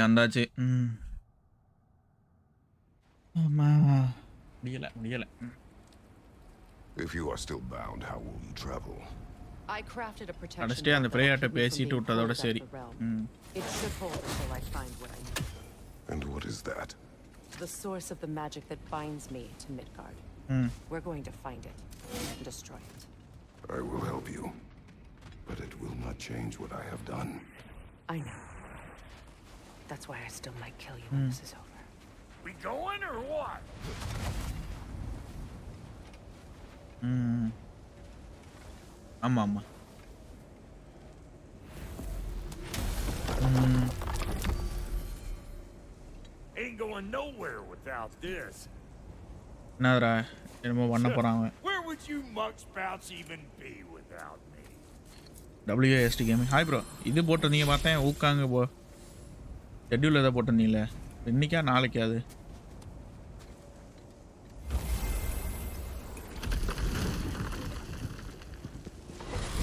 வந்தாச்சு. ஆமா. முடியல. If you are still bound, how will you travel? I crafted a protection. கடைசியா அந்த பிரேயர்ட்ட பேசிட்டு விட்டதோட சரி. It should hold until I find what I need. And what is that? The source of the magic that binds me to Midgard. We're going to find it and destroy it. I will help you, but it will not change what I have done. I know. That's why I still might kill you when this is over. We going or what? ஆமா. Ain't going nowhere without this. என்னடா என்னமோ பண்ண போறாங்க. Where would you muckspouts even be without me? WASD gaming. Hi bro. இது போட்டுருந்தீங்க பார்த்தேன் ஊக்காங்க போ. Schedule ஏதோ போட்டுருந்தீங்களே. இன்னைக்கா நாளைக்கா அது?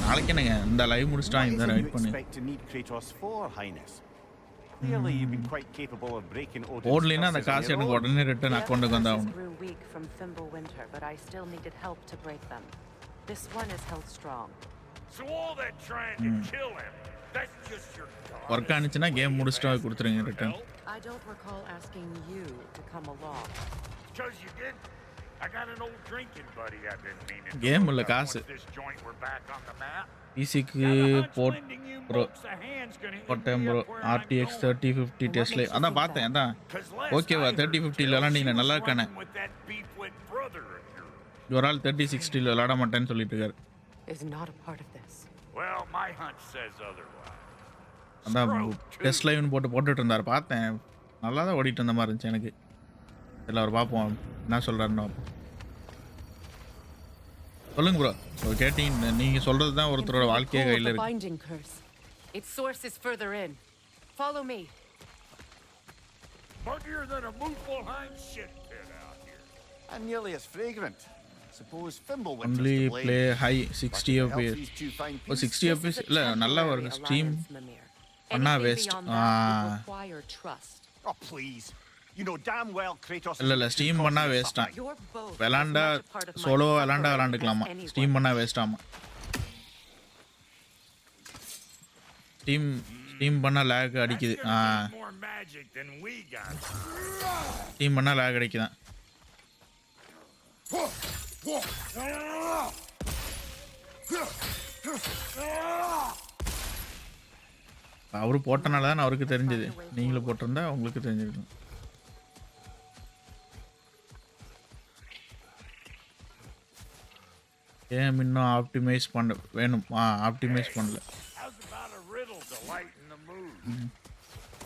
நாளைக்கு என்னங்க இந்த லைவ் முடிச்சிட்டா இந்த ரைட் பண்ணு. ஓடலினா அந்த காசு எனக்கு உடனே ரிட்டர்ன் அக்கவுண்ட்க்கு வந்தாகும். வர்க் ஆனிச்சுனா கேம் முடிச்சிட்டா கொடுத்துருங்க ரிட்டர்ன். கேம் இல்ல காசு. பிசிக்கு போட்டேன் ப்ரோ. RTX 3050 டெஸ்ட்ல அதான் பார்த்தேன். அதான் ஓகேவா 3050 ல விளையாண்டீங்க நல்லா இருக்கானே. ஒரு ஆள் 3060 ல விளையாட மாட்டேன்னு சொல்லிட்டு இருக்காரு. அதான் டெஸ்ட் லைவ்னு போட்டுட்டு இருந்தார் பார்த்தேன். நல்லா தான் ஓடிட்டு இருந்த மாதிரி இருந்துச்சு எனக்கு. எல்லாரும் பார்ப்போம் என்ன சொல்கிறாருன்னு. சொல்லுங்க ப்ரோ. கேட்டீங்க நீங்கள் சொல்கிறது தான் ஒருத்தரோட வாழ்க்கையே கையில் இருக்கு. Its source is further in. Follow me. Muggier than a Muspelheim shit pit out here. And nearly as fragrant. Suppose Fimble went only play high 60 fps. Oh 60 fps இல்ல நல்லா வரும் ஸ்ட்ரீம் பண்ணா waste. Oh please. You know damn well Kratos இல்ல stream பண்ணா வேஸ்டா. விளையாண்டா solo விளையாண்டுக்கலாமா. Stream பண்ணா வேஸ்டாமா. Stream பண்ணா லாக் அடிக்குது. ஸ்ட்ரீம் பண்ணா லாக் அடிக்குதான். அவரு போட்டனால தான் அவருக்கு தெரிஞ்சது. நீங்களும் போட்டிருந்தா உங்களுக்கு தெரிஞ்சிருக்கும். கேம் இன்னும் ஆப்டிமைஸ் பண்ண வேணும். ஆப்டிமைஸ் பண்ணல.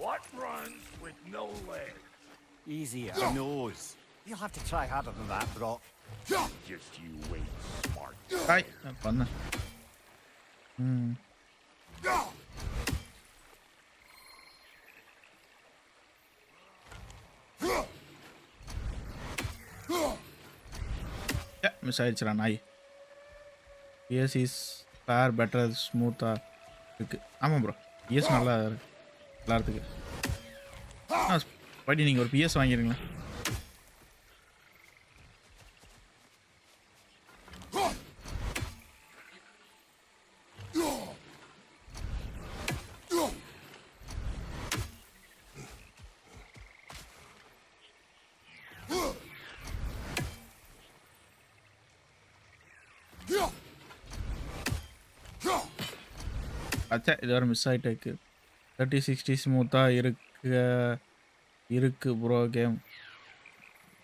What runs with no legs? Easier nose. You'll have to try harder than that, Brock. Just you wait, smart. Hi, பண்ணு. மிஸ் ஆயிடுச்சுடா நாய். PS is far better ஸ்மூத்தா இருக்கு. ஆமாம் ப்ரோ PS நல்லா இருக்கு. எல்லாத்துக்கு படி நீங்கள் ஒரு PS வாங்கிடுங்களேன். அச்சா இது வேறு மிஸ் ஆகிட்டே இருக்கு. 3060 ஸ்மூத்தாக இருக்கு ப்ரோ. கேம்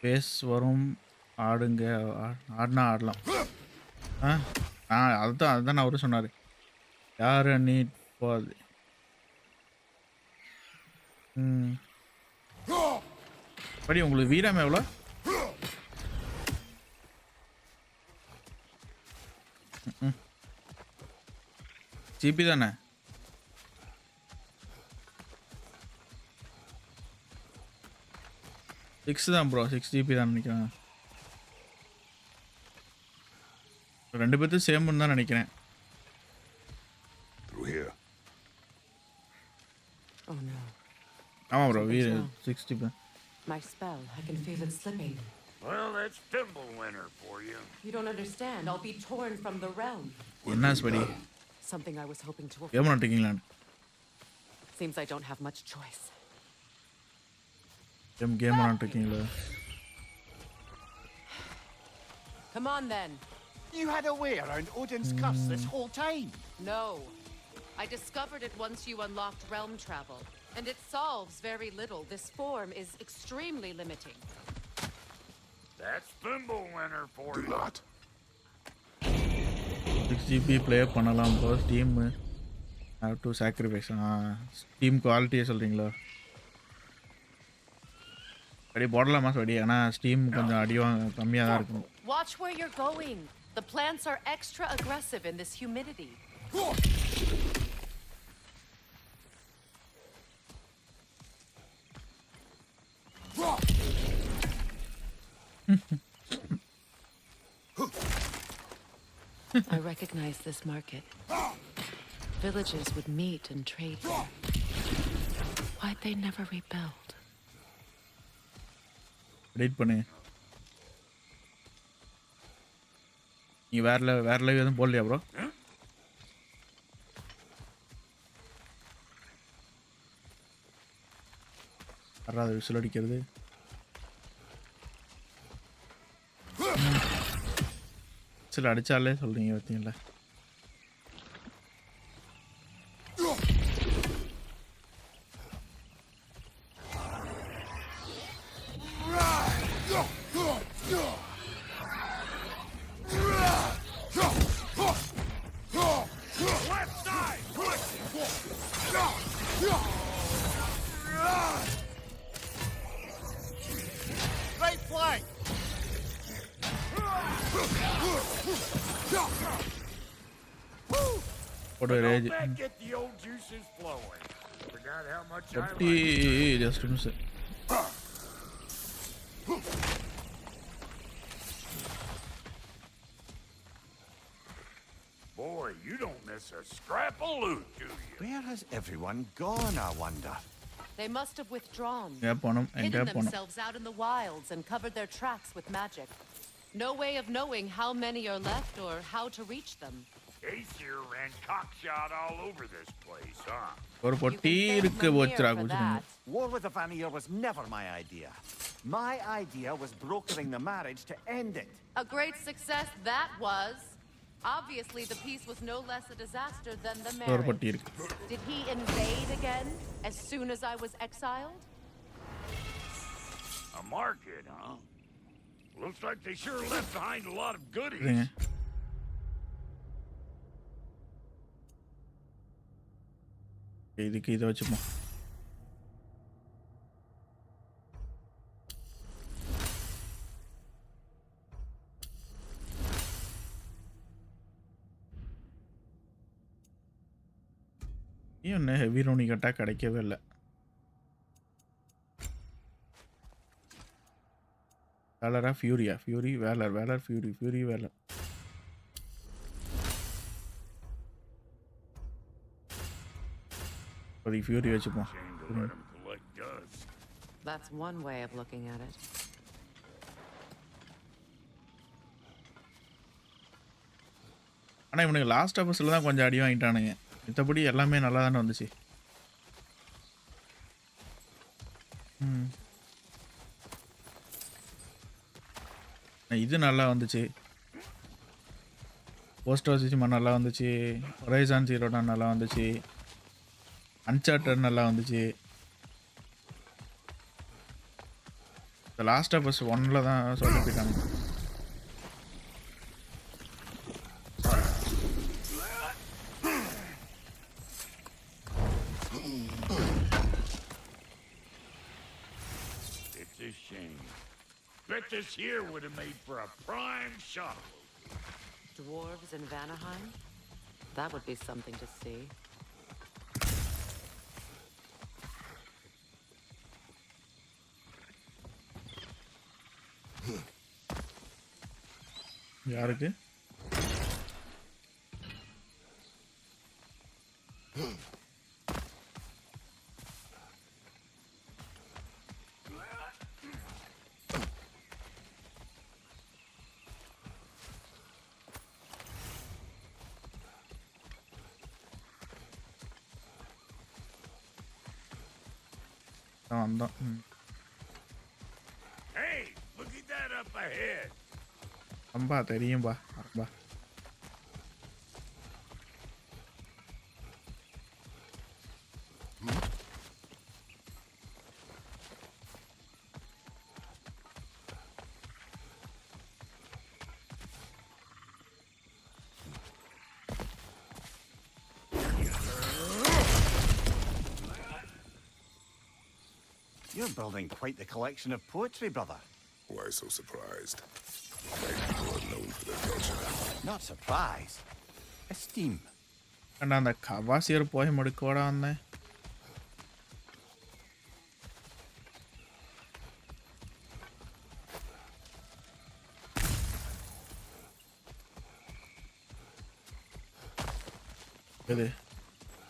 பேஸ் வரும் ஆடுங்க. ஆடலாம். அதுதான் அவரு சொன்னார். யார் நீட் போகுது. படி உங்களுக்கு வீரம் எவ்வளோ? ஜிபி தானே? சிக்ஸ் தான் ப்ரோ. 6 GB தான் நினைக்கிறேன். ரெண்டு பேர்த்தும் சேம்னு தான் நினைக்கிறேன். ஆமாம் bro Something's wrong. 60. My spell, I can feel it slipping. Well, that's Thimblewinter for you. You don't understand. I'll be torn from the realm. என்ன ஸ்படி Something I was hoping to avoid. Game விளாண்டுருக்கீங்களா? Seems I don't have much choice. Game விளாண்டுருக்கீங்களா? Come on then. You had a way around Odin's curse this whole time. No. I discovered it once you unlocked realm travel, and it solves very little. This form is extremely limiting. That's Thimblewinter for Do you. not. 6GB play பண்ணலாம் bro. Steam have to sacrifice. Steam குவாலிட்டியே சொல்கிறீங்களா? அப்படி போடலாமா ஸ்படி? ஆனால் steam கொஞ்சம் கம்மியாக தான் இருக்கும். Watch where you're going. The plants are extra aggressive in this humidity. I recognize this market. Villages would meet and trade here. Why'd they never rebuild? Edit பண்ணு. நீ வேற லைவ் எதுவும் போடலையா ப்ரோ? வராது விசில் அடிக்கிறது. விசில் அடிச்சாலே சொல்றீங்க பார்த்தீங்களா? Right flank. போடு rage. Don't that get the old juices flowing? Forgot how much I ஒட்டி like. Just miss. Boy, you don't miss a scrap of loot, do you? Where has everyone gone, I wonder? They must have withdrawn, எங்கே போனோம்? எங்கே hidden போனோம்? themselves out in the wilds and covered their tracks with magic. No way of knowing how many are left or how to reach them. Aesir ran cockshot all over this place, huh? ஒரு You பொட்டி can thank இருக்கு Mimir போச்சுரா for குச்சிருங்க. that. War with the Vanir was never my idea. My idea was brokering the marriage to end it. A great success that was. Obviously, the peace was no less a disaster than the ஒரு பொட்டி marriage. இருக்கு. Did he invade again as soon as I was exiled? A market, huh? Looks like they sure left behind a lot of goodies. இருங்க. இதுக்கு இதை வச்சுப்போம். இன்னும் heavy ரோனிக் attack கிடைக்கவே இல்லை. வேலரா ஃபியூரியா? Fury valour fury valour. ஒரு ஃபியூரி வச்சுப்போம். Shame to let 'em collect dust. That's one way of looking at it. ஆனால் இவனுக்கு லாஸ்ட் எபிசோடில் தான் கொஞ்சம் அடி வாங்கிட்டானுங்க. மற்றபடி எல்லாமே நல்லா தானே வந்துச்சு. இது நல்லா வந்துச்சு. போஸ்ட் ஆஃபீஸ் நல்லா வந்துச்சு. ஹொரைசான் ஜீரோ டான் நல்லா வந்துச்சு. அன்சார்ட்டட் நல்லா வந்துச்சு. இந்த லாஸ்ட் எபிசோட் 1 தான் சொல்லி போயிட்டாங்க. It's a shame. Bet this here would have made for a prime shop. Dwarves in Vanaheim? That would be something to see. யாருக்கு? வந்தோம். Hey, look at that up ahead. Amba தெரியும்பா Amba. You're building quite the collection of poetry, brother. Why so surprised? My people are known for their culture. Not surprise. Esteem. ஏன்டா அந்த கவாசியர் போய் மடுக்கோட வந்தேன். இது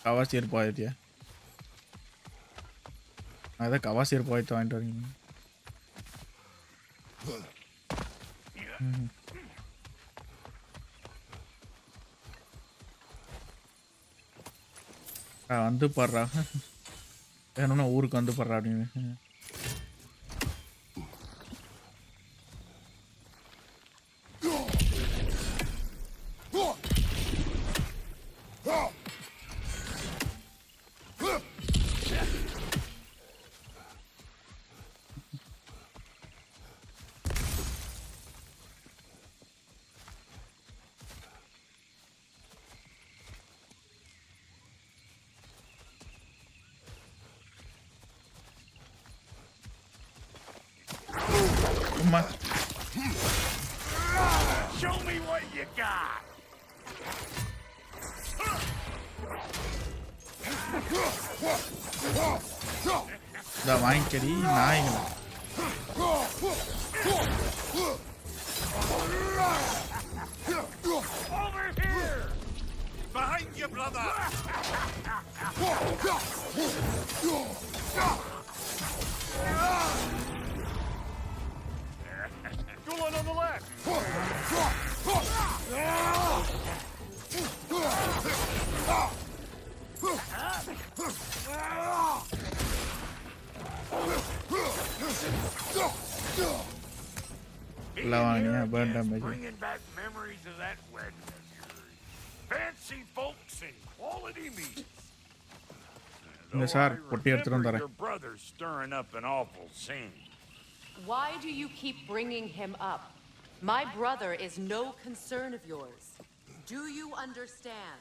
கவாசியர் போயத்தியா? அதான் கவாசியர் போயத்தை வாங்கிட்டு வரீங்க. வந்து பாடுறா வேணும்னா ஊருக்கு வந்து பாடுறா அப்படின்னு. Show me what you got. இதை வாங்கிக்கடி நாய்ங்களா. Over here. Behind you, brother! Go on the left. Lavanya, burn damage. Bringing back memories of that wedding of yours. Fancy folks and quality meats. இந்த சார் பொட்டி எடுத்துட்டு Remember வந்துறேன். your brother's stirring up an awful scene. Why do you keep bringing him up? My brother is no concern of yours. Do you understand?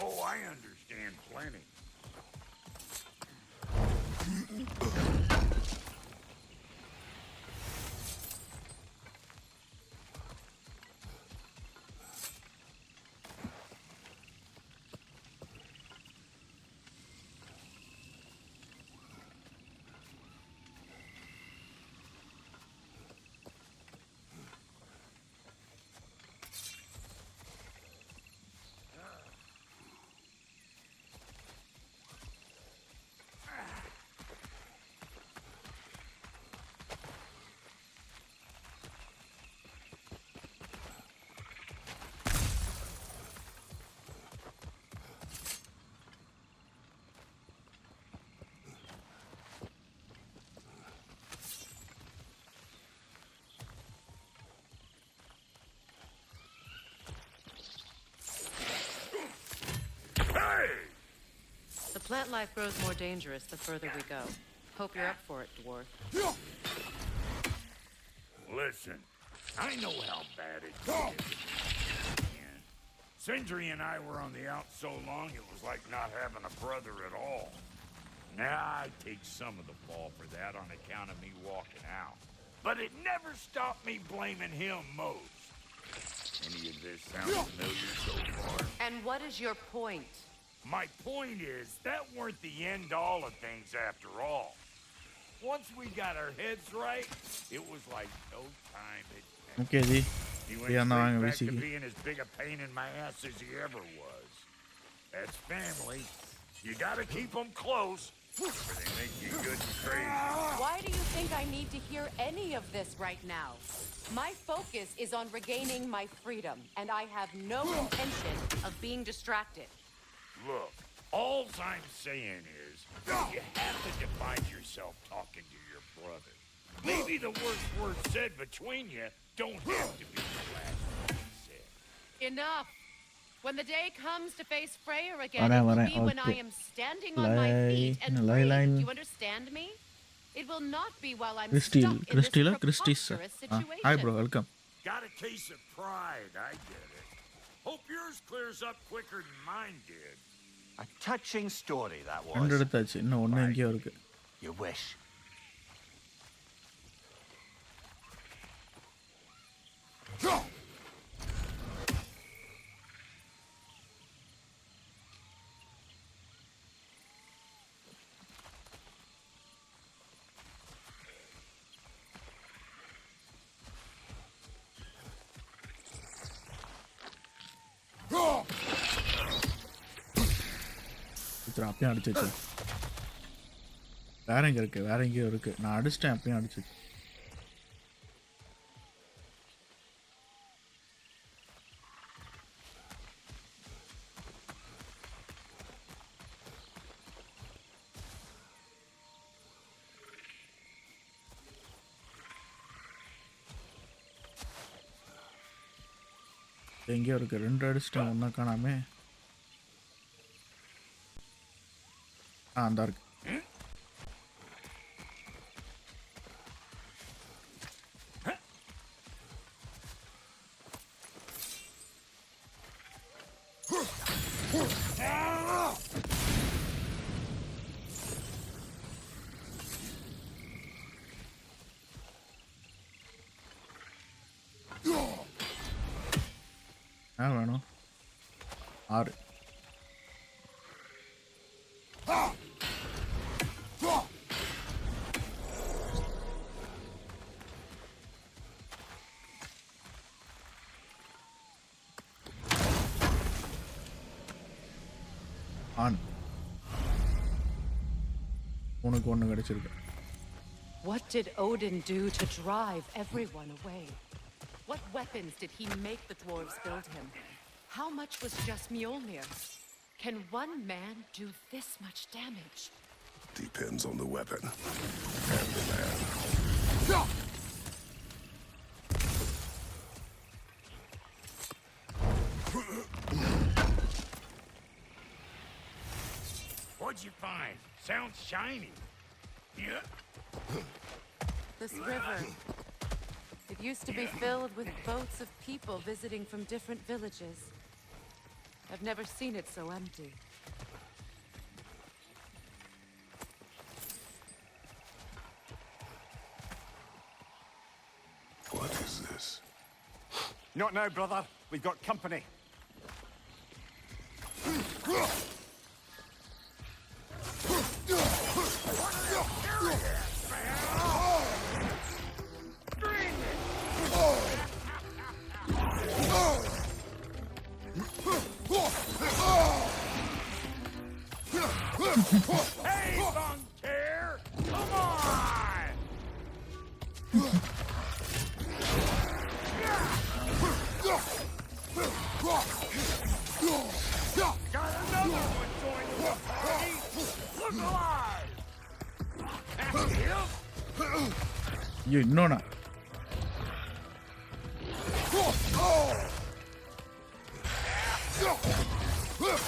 Oh, I understand plenty. The plant life grows more dangerous the further we go. Hope you're up for it, dwarf. Listen, I know how bad it is. Sindri and I were on the out so long it was like not having a brother at all. Now I take some of the fall for that on account of me walking out. But it never stopped me blaming him most. Any of this sound familiar so far? And what is your point? My point is, that weren't the end all of things after all. Once we got our heads right, it was like no time had passed. Okay, ji. He went Yeah, no, I'm straight back to busy. being as big a pain in my ass as he ever was. That's family. You gotta keep them close, or they make you good and crazy. Why do you think I need to hear any of this right now? My focus is on regaining my freedom, and I have no intention of being distracted. Look, all I'm saying is, is you happen to find yourself talking to your brother. Maybe the worst word said between you don't have to be the last one said. Enough. When the day comes to face Freyr again, it Varen, will varen, be when I okay. am standing on my feet and Lie free. line. Do you understand me? It will not be while I'm Crystal, stuck in Crystal, this Christis. preposterous Hi situation. bro, welcome. Got a case of pride, I get it. Hope yours clears up quicker than mine did. A touching story, that ரெண்டு was. எடுத்தாச்சு இன்னும் ஒன்று எங்கேயோ இருக்கு. You wish. இத்தனை அப்பயும் அடிச்சிச்சு. வேற எங்க இருக்கு? வேற எங்கேயோ இருக்கு. நான் அடிச்சிட்டேன் அப்பயும் அடிச்சிச்சு. எங்கேயோ இருக்கு. ரெண்டு அடிச்சிட்டேன் ஒன்றா காணாமே. அந்த இருக்கு. வேணும் 6. ஆன் உனக்கு ஒன்று கிடைச்சிருக்கு. What did Odin do to drive everyone away? What weapons did he make the dwarves build him? How much was just Mjolnir? Can one man do this much damage? Depends on the weapon and the man. What'd you find? Sounds shiny. Yeah. This river. It used to be filled with boats of people visiting from different villages. I've never seen it so empty. What is this? Not now, brother. We've got company. Hey, Bunker! Come on! Got another one joining the party! Look alive! Him? ஐயோ இன்னொன்னா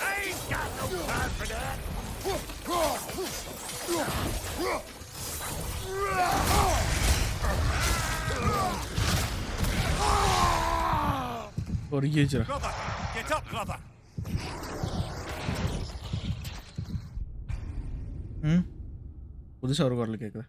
I ain't got no time for that! ஒரு ஈச்சரா. Brother, get up, brother. புதுசாக ஒரு குரல் கேட்குது.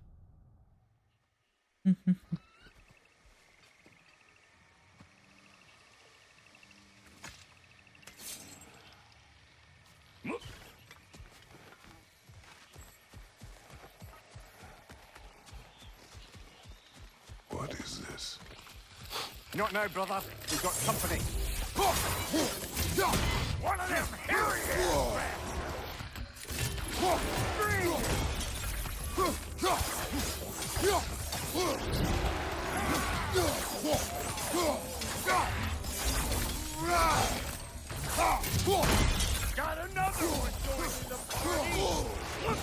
What is this? Not now, brother. We've got company. One of them hairy Got another one joining the party! Look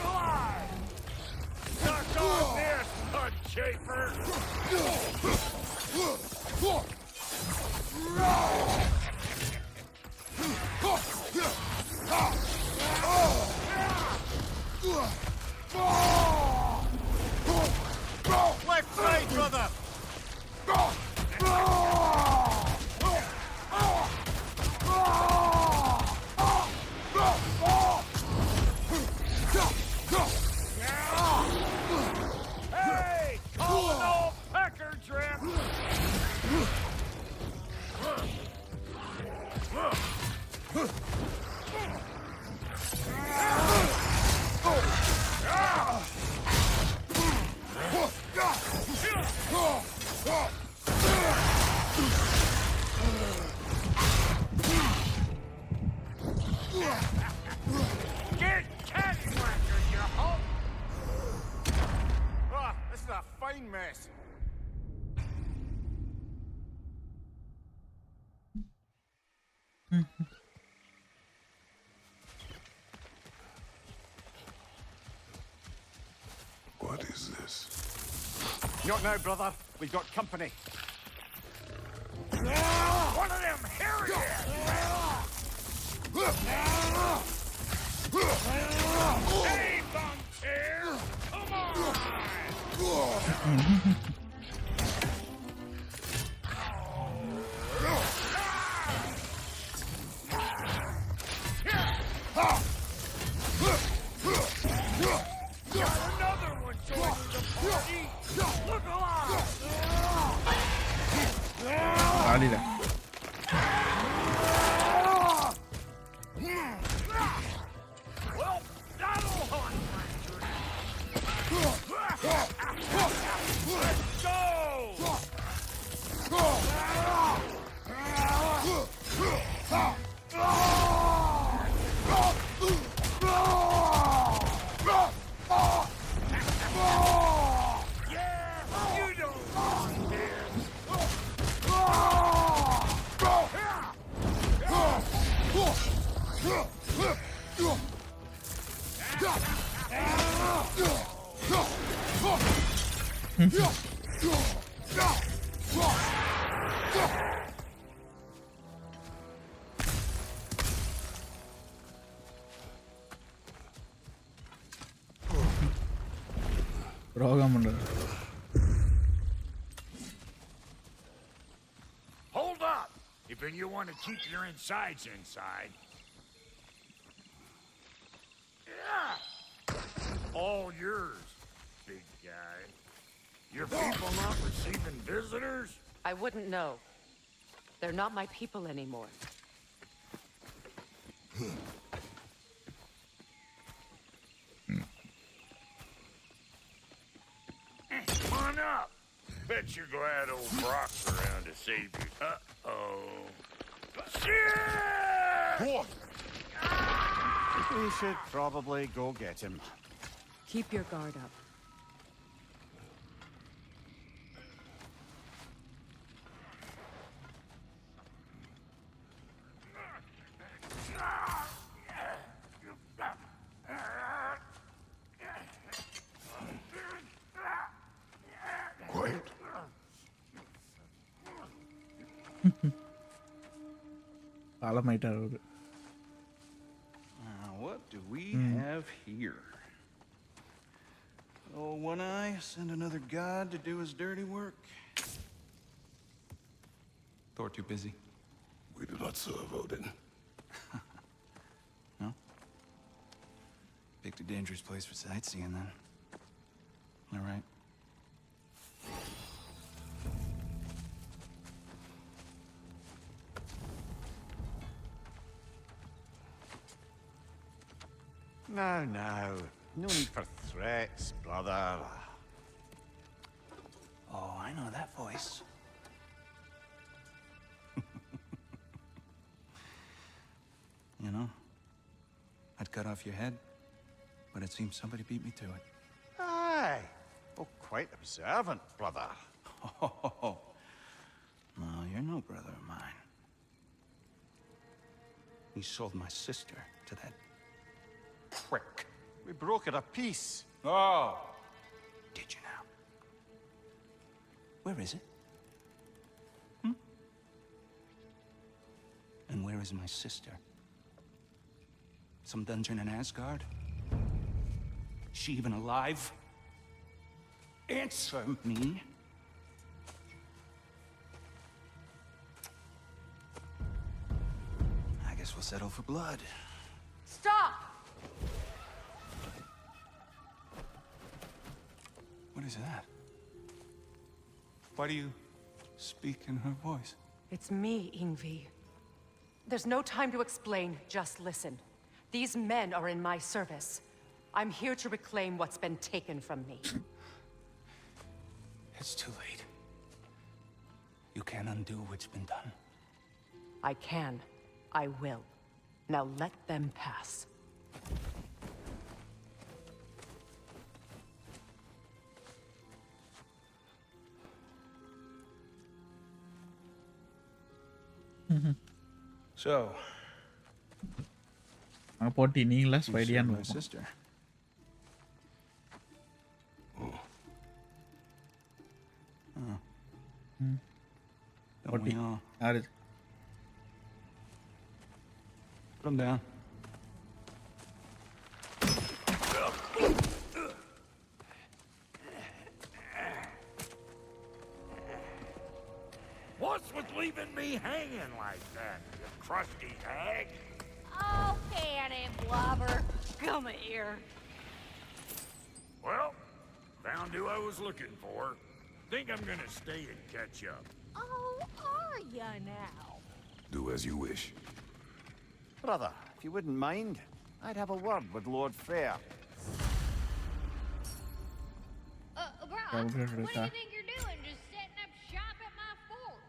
Left side, brother! Hey! Call an old pecker trip! Get cattywacker, you hoe! Ah, this is a fine mess. What is this? Not now, brother. We've got company. One of them harriers! Hey, Buncher! Come on! Got another one joining the party! Look alive! ஆடிடா Well, that'll hunt, Let's Yeah, you don't want this! ரோகம் பண்றது Hold up! If you want to keep your insides inside. Yeah. All yours, big guy. Your people not receiving visitors? I wouldn't know. They're not my people anymore. Come on up. Bet you're glad old Brock's around to save you. Uh-oh. Shit! We should probably go get him. Keep your guard up. Quiet. காலமாயிட்டார் அவரு What do we have here? Oh, One Eye, send another god to do his dirty work. Thor too busy. We do not serve Odin. No? Picked a dangerous place for sightseeing, then. All right. Now. No need for threats, brother. Oh, I know that voice. You know, I'd cut off your head, but it seems somebody beat me to it. Aye. Oh, quite observant, brother. Oh, no, you're no brother of mine. He sold my sister to that prick. We broke it a piece. Oh! Did you now? Where is it? is my sister? Some dungeon in Asgard? Is she even alive? Answer me. I guess we'll settle for blood. Stop! What is that? Why do you speak in her voice? It's me, Ingvi. There's no time to explain, just listen. These men are in my service. I'm here to reclaim what's been taken from me. It's too late. You can't undo what's been done. I can. I will. Now let them pass. So, போட்டி நீங்களா you serve ஸ்பைடியான்னு my sister. Don't போட்டி we all? யாரு Put him down. What's with leaving me hanging like that, you crusty hag? Oh, cannon blubber. Come here. Well, found who I was looking for. Think I'm gonna stay and catch up. Oh, are ya now? Do as you wish. Brother, if you wouldn't mind, I'd have a word with Lord Freyr. Brock, Yeah, what we're do good you with that. think you're doing? Just setting up shop at my fort?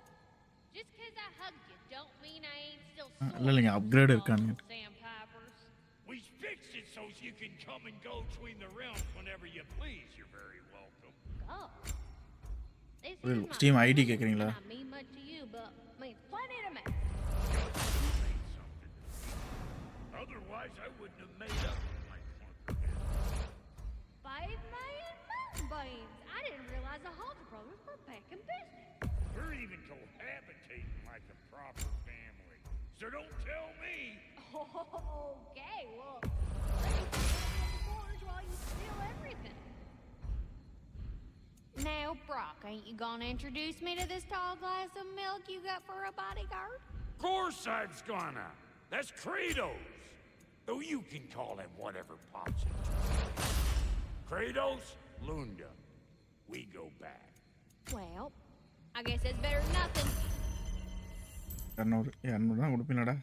Just 'cause I hugged you don't mean I ain't still இல்ல இல்லைங்க upgrade இருக்காங்க sandpipers. We fixed it so you can come and go between the realms whenever you please. You're very welcome. Go. This Well, is my Steam ID fort, கேக்குறீங்களா? and I mean much to you, but means plenty to me. Otherwise, I wouldn't have made up my clunker. 5 million moonbeams. I didn't realize the Halter brothers were back in business. We're even cohabitating like a proper family. So don't tell me. Okay, well, let me put you in the corners while you steal everything. Now, Brock, ain't you gonna introduce me to this tall glass of milk you got for a bodyguard? Of course I've gonna. That's Kratos. Though you can call him whatever pops into you. Kratos, Lunda. We go back. Well, I guess that's better than nothing. 200 தான் கொடுப்பீங்களாடா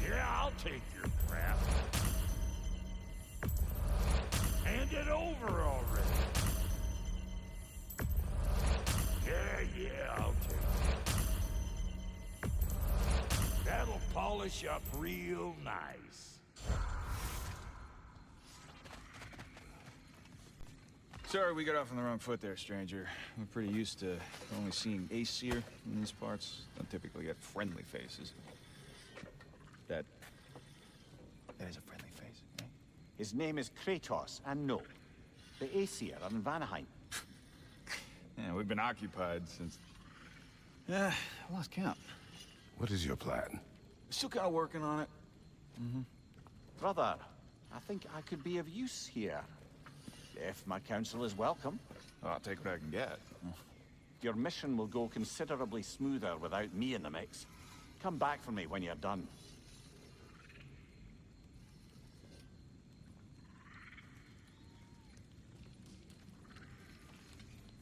Yeah, I'll take your crap. Hand it over already. Yeah, I'll take it. That'll polish up real nice. Sorry we got off on the wrong foot there, stranger. We're pretty used to only seeing Aesir in these parts. Don't typically get friendly faces. That is a friendly face, right? His name is Kratos, and no, the Aesir are in Vanaheim. Yeah, we've been occupied since... Yeah, I lost count. What is your plan? Still kind of working on it. Brother, I think I could be of use here. If my counsel is welcome. Oh, I'll take what I can get. Your mission will go considerably smoother without me in the mix. Come back for me when you're done.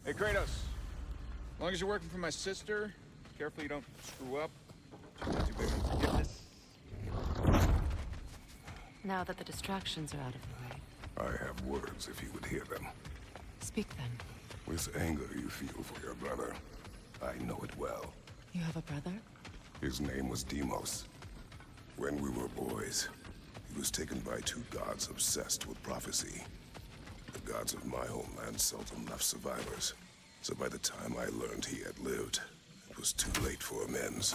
Hey, Kratos. As long as you're working for my sister, careful you don't screw up. She's not too big on forgiveness. Now that the distractions are out of the way. I have words if you would hear them. Speak then. This anger you feel for your brother, I know it well. You have a brother? His name was Deimos. When we were boys, he was taken by 2 gods obsessed with prophecy. The gods of my homeland seldom left survivors, so by the time I learned he had lived, it was too late for amends.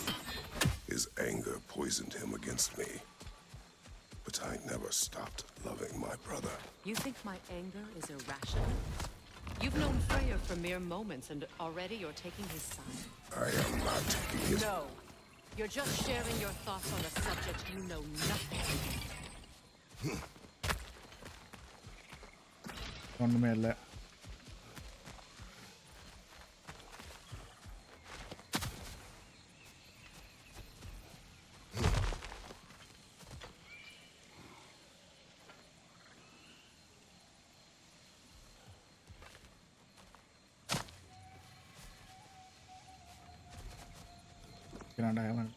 His anger poisoned him against me. But I never stopped loving my brother. You think my anger is irrational? You've known Freyr for mere moments, and already you're taking his side. I am not taking his... No. You're just sharing your thoughts on a subject you know nothing. ஒன்றுமே இல்லை. diamond.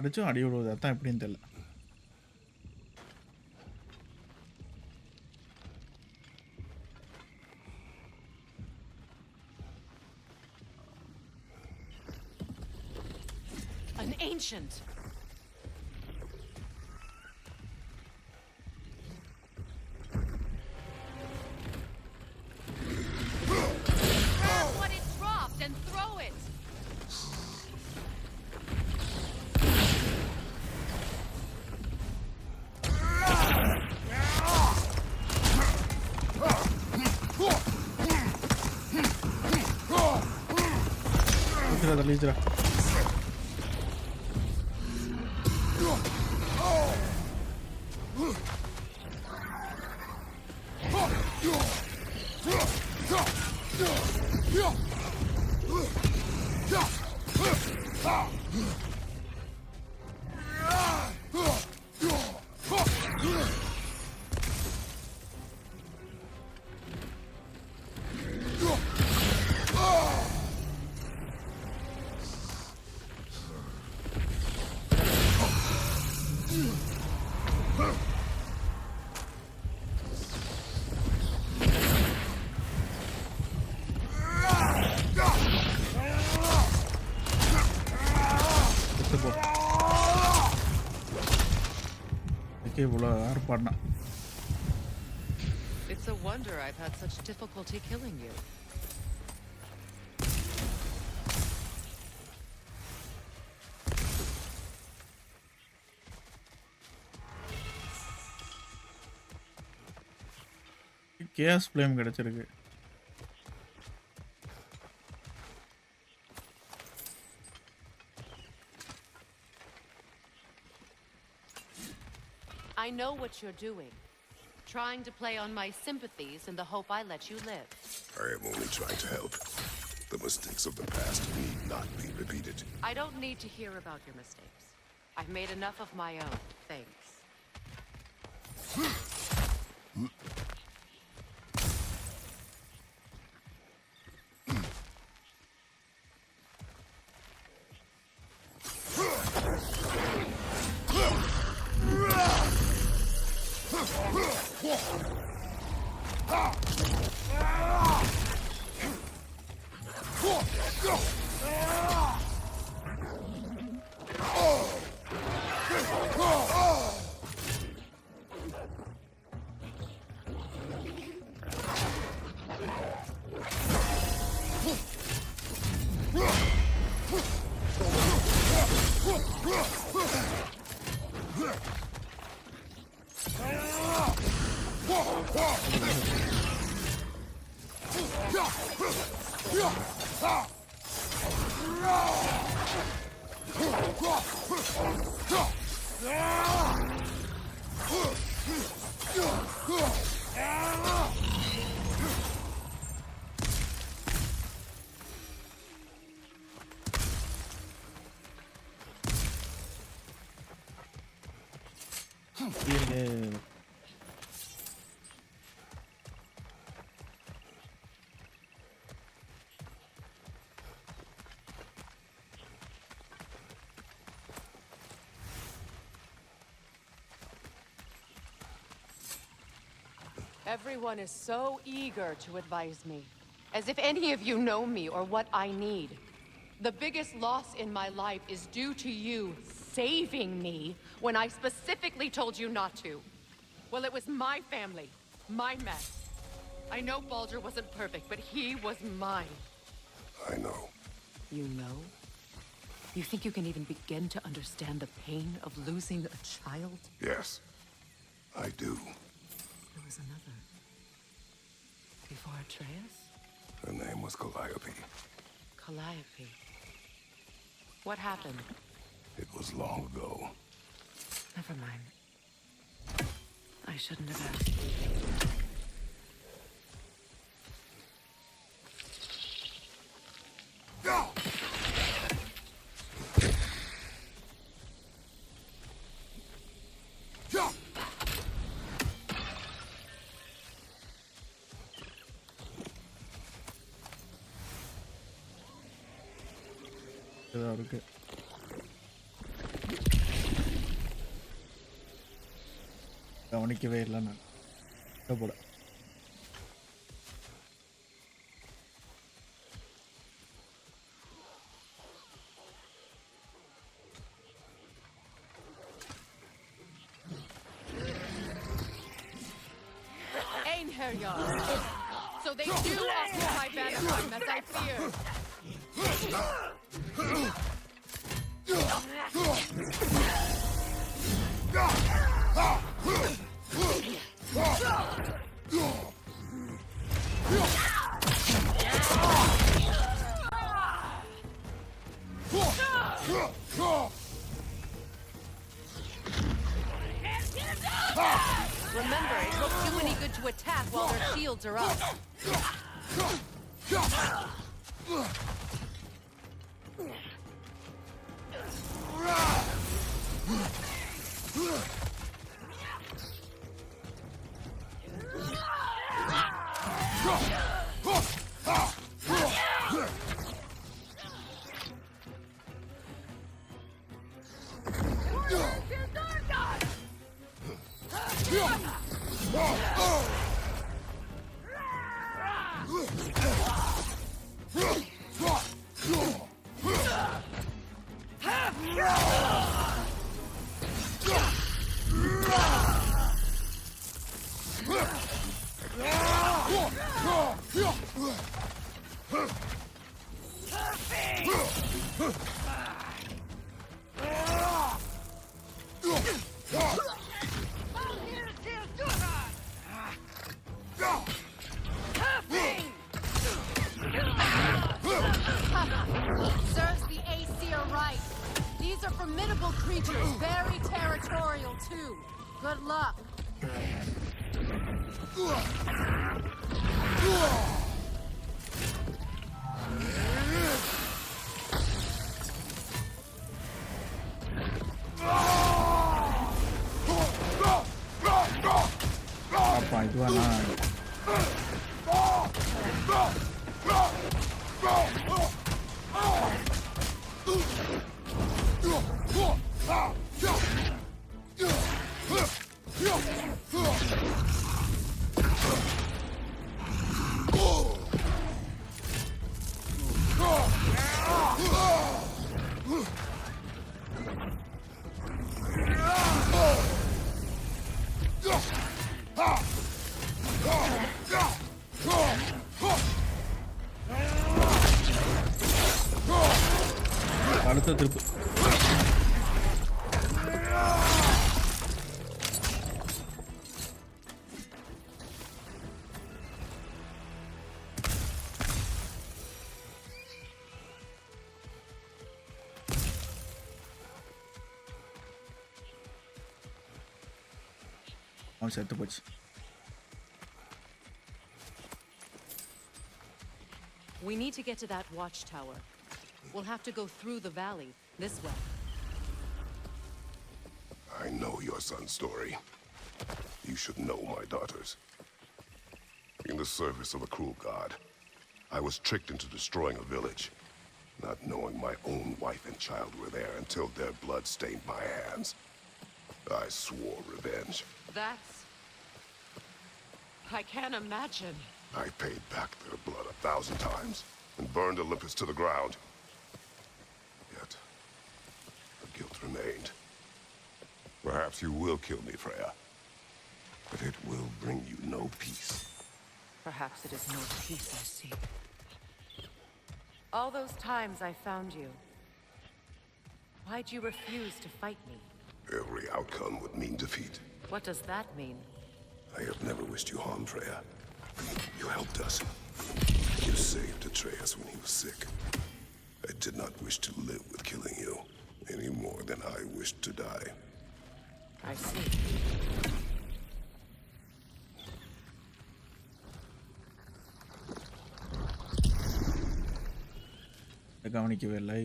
அடிச்சும் அடி விடுவது அதான் எப்படின்னு தெரியல. An ancient. Grab what it dropped and throw it. Litra. It's a wonder I've had such difficulty killing you. Gas flame கிடைச்சிருக்கு. I know what you're doing. Trying to play on my sympathies in the hope I let you live. I am only trying to help. The mistakes of the past need not be repeated. I don't need to hear about your mistakes. I've made enough of my own, thanks. இருங்க. Everyone is so eager to advise me. As if any of you know me or what I need. The biggest loss in my life is due to you saving me when I specifically told you not to. Well, it was my family, my mess. I know Baldur wasn't perfect, but he was mine. I know. You know? You think you can even begin to understand the pain of losing a child? Yes, I do. There was another. Before Atreus? Her name was Calliope. Calliope. What happened? It was long ago. Never mind. I shouldn't have asked. இதா இருக்கு. கவனிக்கவே இல்லை நான். போட Einherjar. So they do offer my Vanaheim as I feared. Remember, it won't do any good to attack while their shields are up. Serves the Aesir right. These are formidable creatures, very territorial too. Good luck. apa itu anak. அடுத்த திருப்பு அவன் செத்து போச்சு. We need to get to that watchtower. We'll have to go through the valley, this way. I know your son's story. You should know my daughters. In the service of a cruel god, I was tricked into destroying a village, not knowing my own wife and child were there until their blood stained my hands. I swore revenge. That's... I can't imagine. I paid back their blood 1,000 times and burned Olympus to the ground. Yet, the guilt remained. Perhaps you will kill me, Freya. But it will bring you no peace. Perhaps it is no peace I seek. All those times I found you, why'd you refuse to fight me? Every outcome would mean defeat. What does that mean? I have never wished you harm, Freya. You helped us. You saved Atreus when he was sick. I did not wish to live with killing you, any more than I wished to die. I see. கவனிக்கவே இல்லை.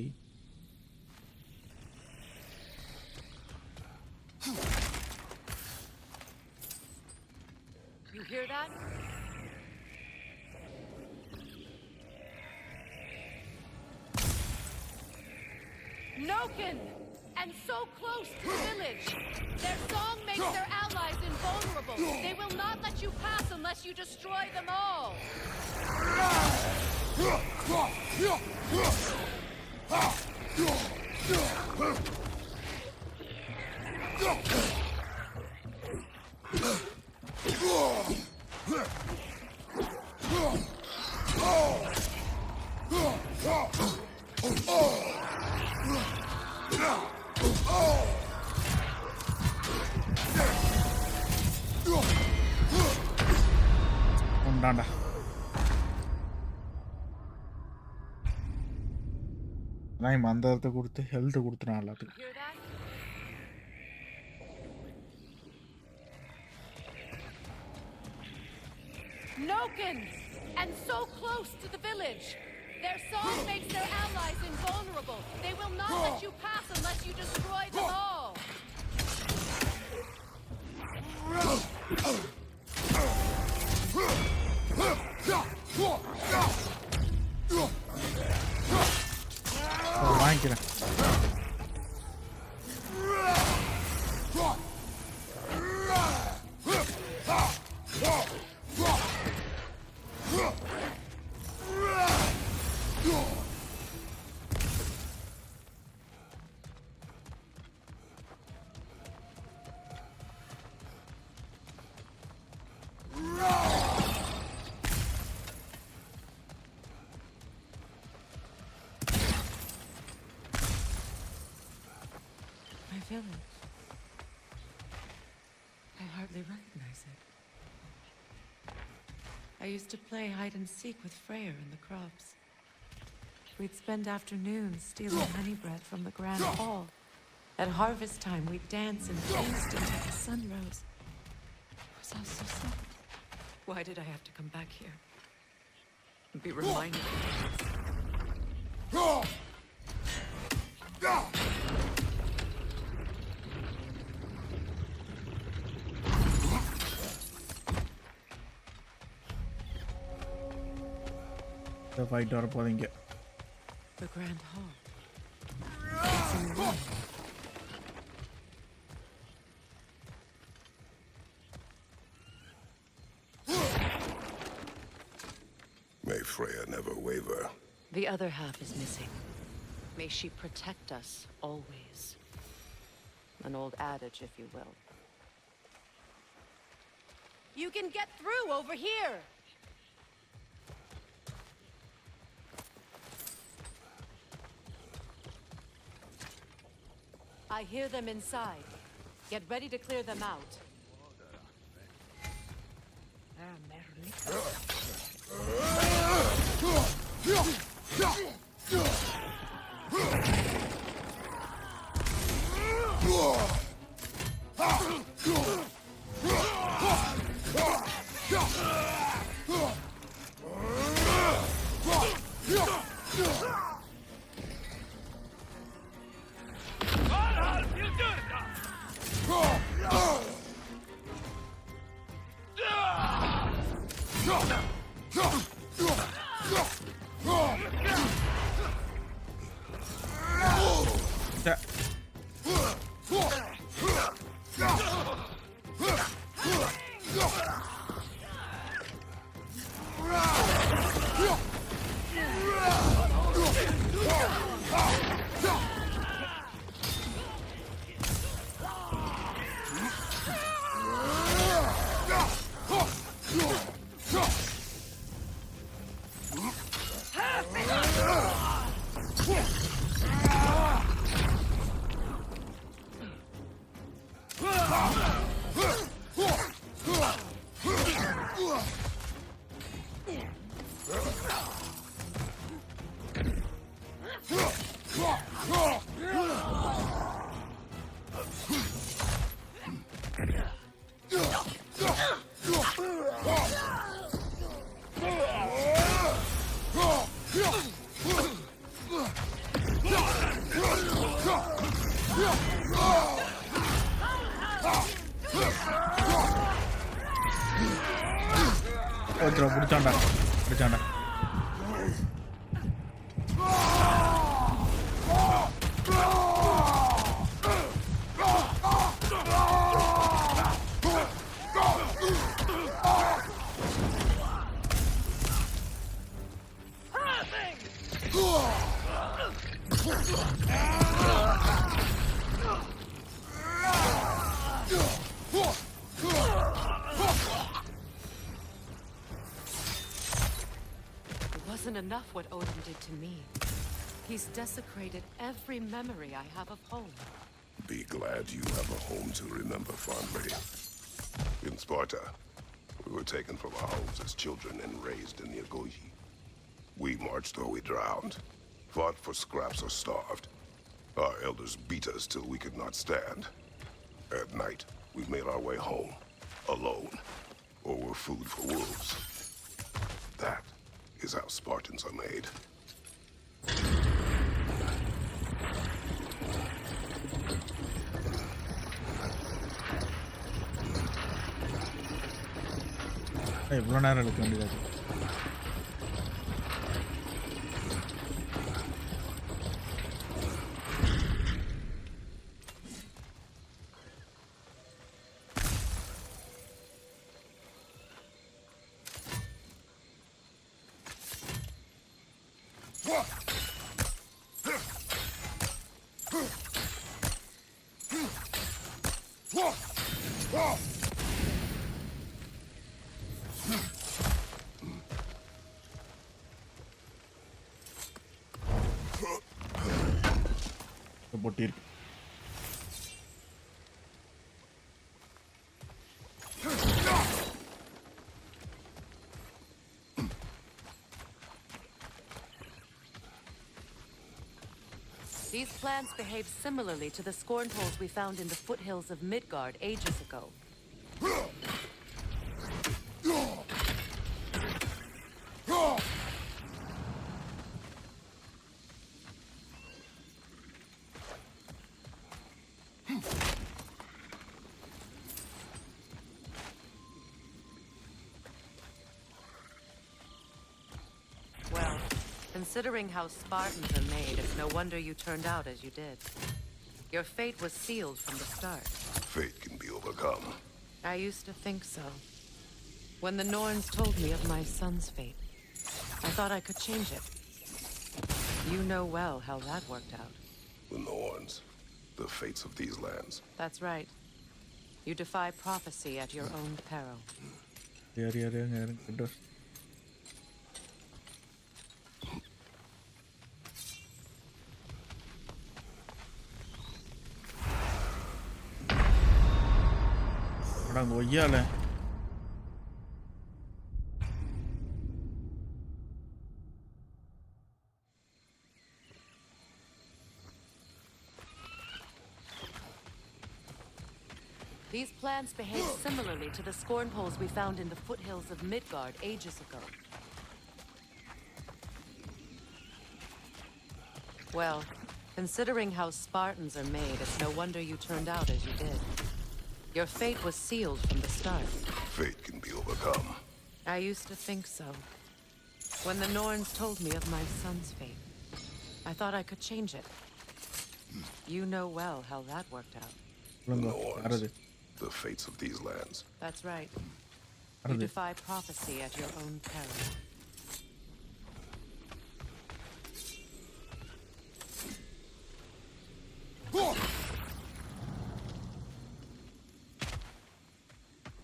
You hear that? Noken! And so close to the village! Their song makes their allies invulnerable. They will not let you pass unless you destroy them all. உண்டாண்டா. நான் மந்திரத்தை கொடுத்து health கொடுத்துறான் எல்லாத்துக்கும். Hear that? Noken! And so close to the village! Their song makes their allies invulnerable. They will not let you pass unless you destroy them all. வாங்கிக்கிறேன். My village. I hardly recognize it. I used to play hide and seek with Freyr in the crops. We'd spend afternoons stealing honey bread from the grand hall. At harvest time, we'd dance and feast until the sun rose. It was all so simple. Why did I have to come back here? And be reminded of this? இந்த fight வர போதீங்க. The grand hall. It's in ruin. May Freya never waver. The other half is missing. May she protect us always. An old adage, if you will. You can get through over here! I hear them inside. Get ready to clear them out. Yeah. Otro, பிடிச்சாண்டா. Wasn't enough what Odin did to me. He's desecrated every memory I have of home. Be glad you have a home to remember fondly. In Sparta, we were taken from our homes as children and raised in the Agogi. We marched or we drowned, fought for scraps or starved. Our elders beat us till we could not stand. At night, we made our way home, alone, or were food for wolves. That is how Spartans are made. இவ்வளோ நேரம் இழுக்க வேண்டியது. பொட்டியிருக்கு. These plants behave similarly to the scorn holes we found in the foothills of Midgard ages ago. Well, considering how Spartans are made, it's no wonder you turned out as you did. Your fate was sealed from the start. Fate can be overcome. I used to think so. When the Norns told me of my son's fate, I thought I could change it. You know well how that worked out. The Norns, the fates of these lands. That's right. You defy prophecy at your own peril. ஒய்யால These plants behave similarly to the scorn holes we found in the foothills of Midgard ages ago. Well, considering how Spartans are made, it's no wonder you turned out as you did. Your fate was sealed from the start. Fate can be overcome. I I used to think so. When the Norns told me of my son's fate, I thought I could change it. You know well how that worked out. The Norns, the fates of these lands. That's right. You defy prophecy at your own peril.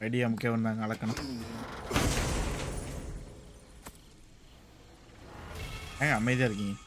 Idea முக்கியம் வந்தாங்க அளக்கணும். ஏங்க அமைதியாக இருக்கீங்க?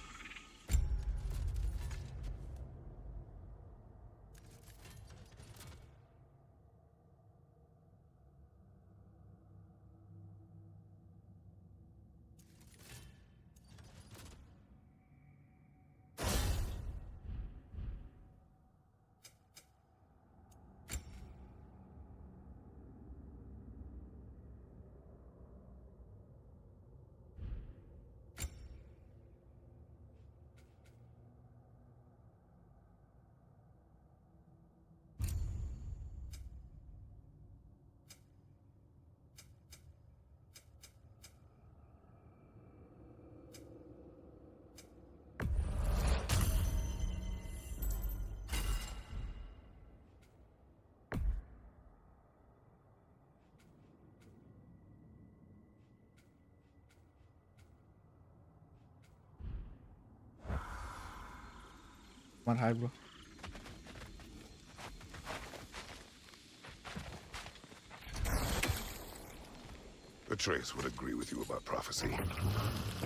Hi, bro. Atreus would agree with you about prophecy.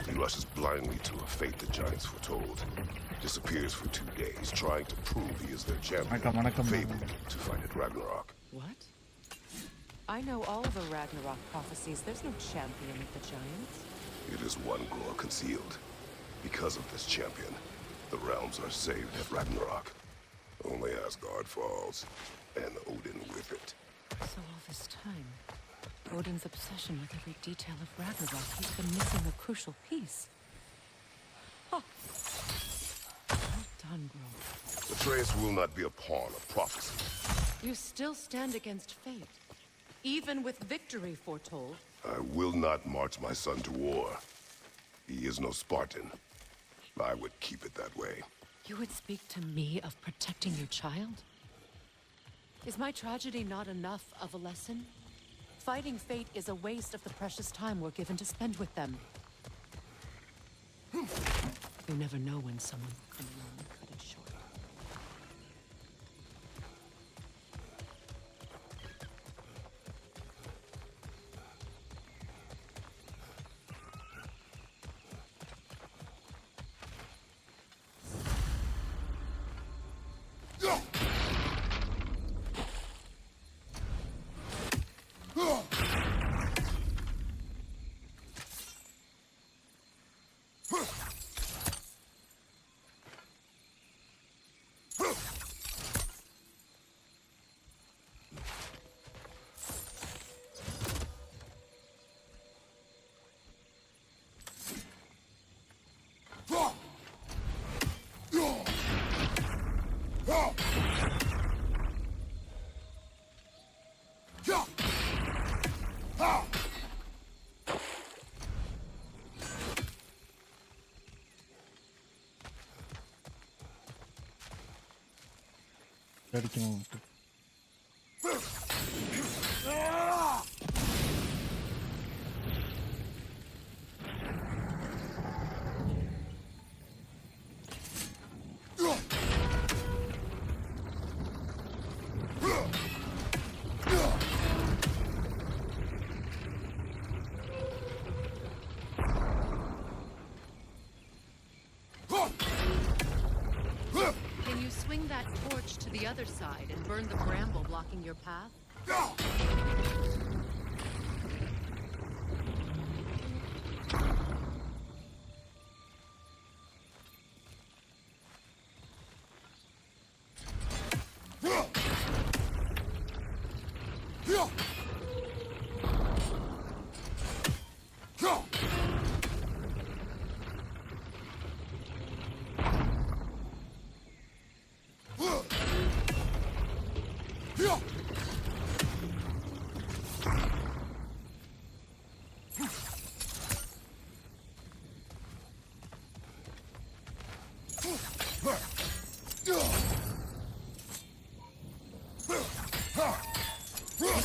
He rushes blindly to a fate the giants foretold. Disappears for 2 days, trying to prove he is their champion. Fabled to fight at Ragnarok. What? I know all the Ragnarok prophecies. There's no champion of the giants. It is one glow concealed. Because of this champion, the realms are saved at Ragnarok. Only Asgard falls, and Odin with it. So all this time, Odin's obsession with every detail of Ragnarok, he's been missing a crucial piece. Huh. Well done, bro. Atreus will not be a pawn of prophecy. You still stand against fate, even with victory foretold. I will not march my son to war. He is no Spartan. I would keep it that way. You would speak to me of protecting your child? Is my tragedy not enough of a lesson? Fighting fate is a waste of the precious time we're given to spend with them. You never know when someone will come along and cut it short. அடிக்கணும். Can you swing that torch to the other side and burn the bramble blocking your path? You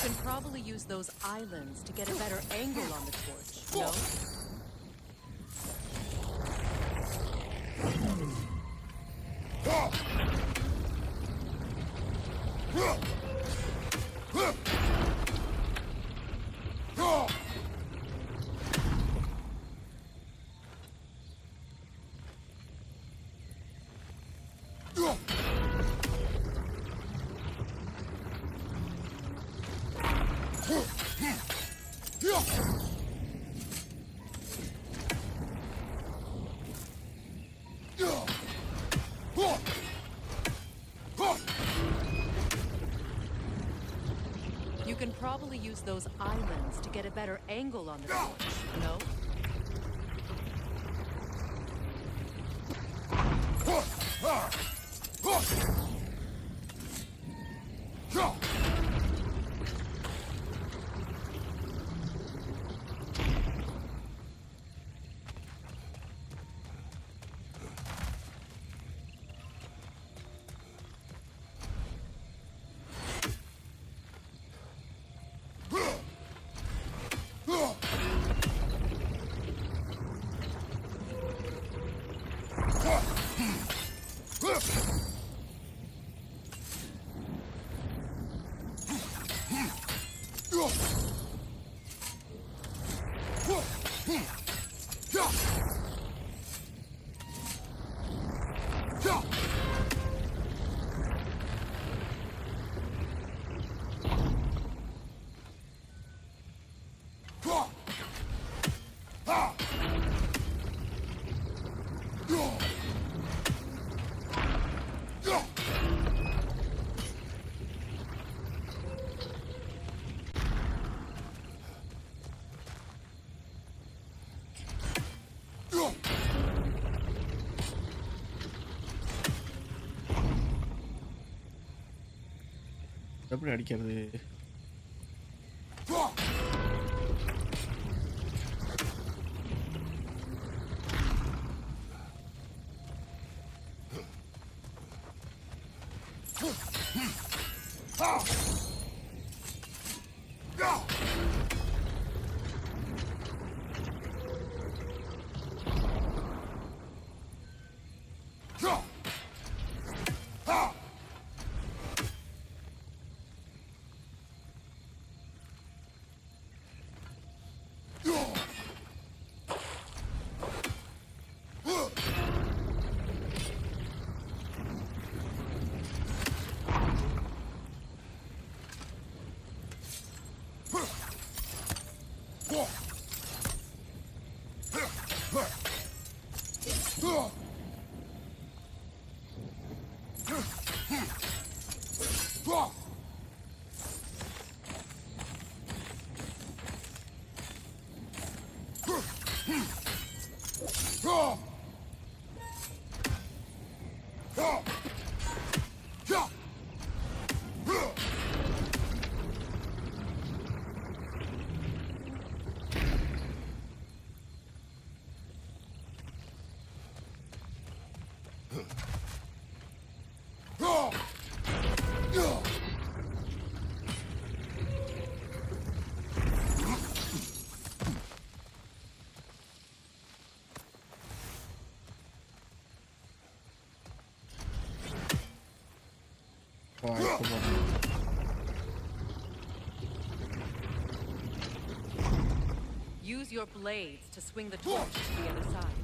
can probably use those islands to get a better angle on the torch, no? You can probably use those islands to get a better angle on the torch, no? எப்படி அடிக்கிறது? Use your blades to swing the torch to the other side.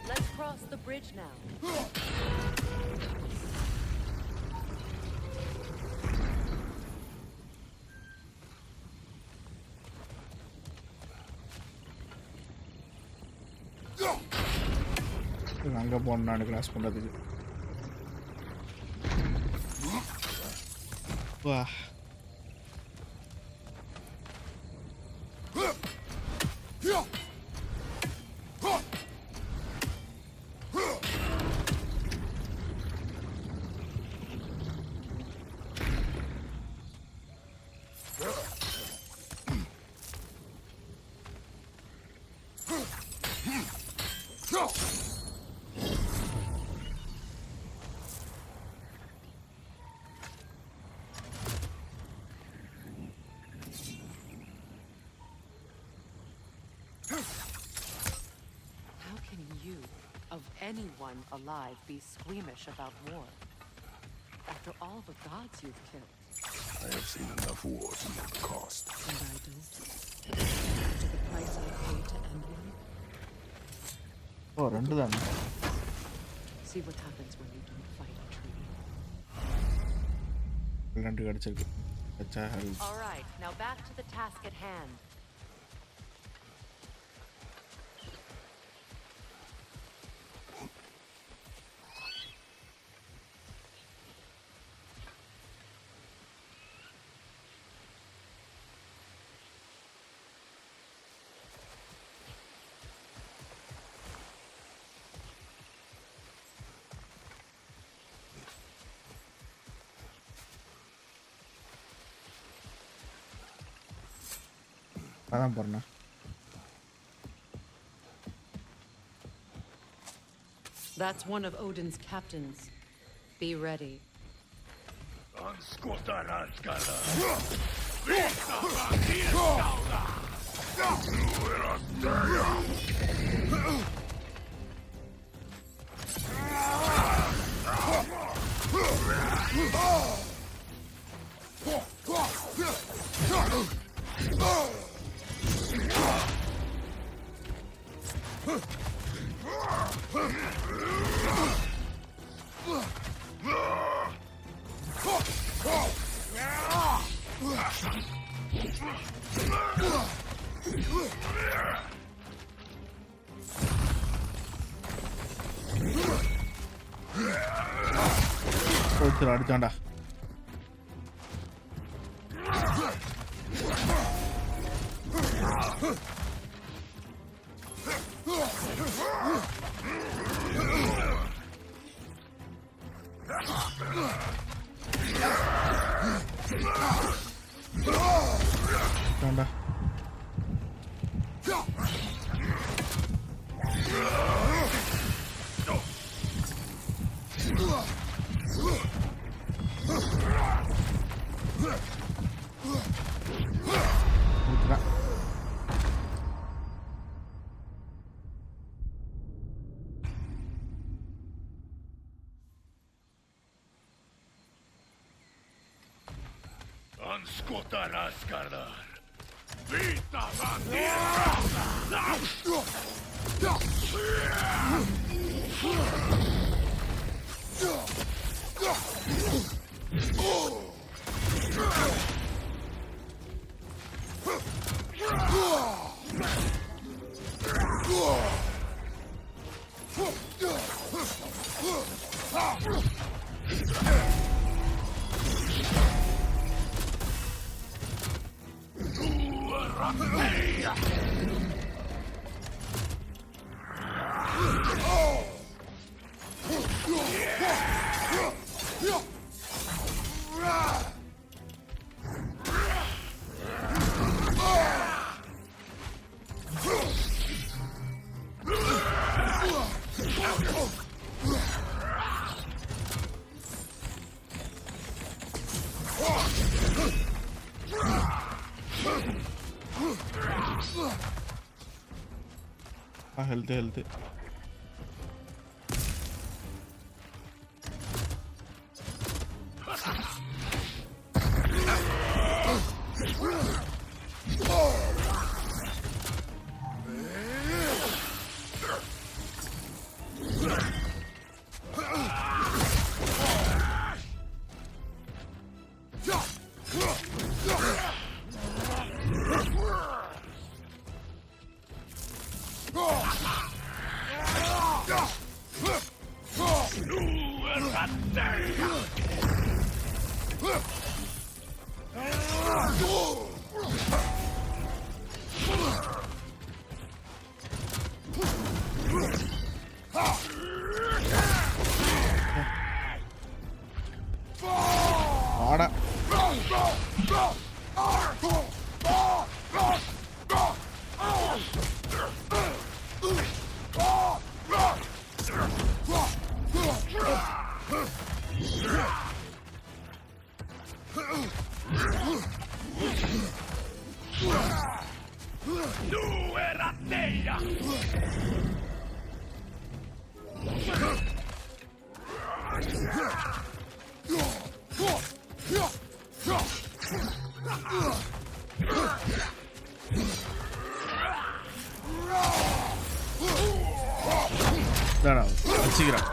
Let's cross the bridge now. அங்கே போகணும் நான் cross பண்ணுறதுக்கு. வா How can you, of anyone alive, be squeamish about war? After all the gods you've killed. I have seen enough wars to know the cost. And I don't. After the price I paid to end one. ഓ രണ്ട് തന്നെ. See what happens when you don't fight a treaty. രണ്ട് കടിച്ചേക്ക്. All right, now back to the task at hand. அதான் போறேன். That's one of Odin's captains. Be ready. ஒருத்தர் அடிச்சாண்டா. அடிச்சாண்டா. Health Nu era teia! Dara, வச்சுக்கிறேன்.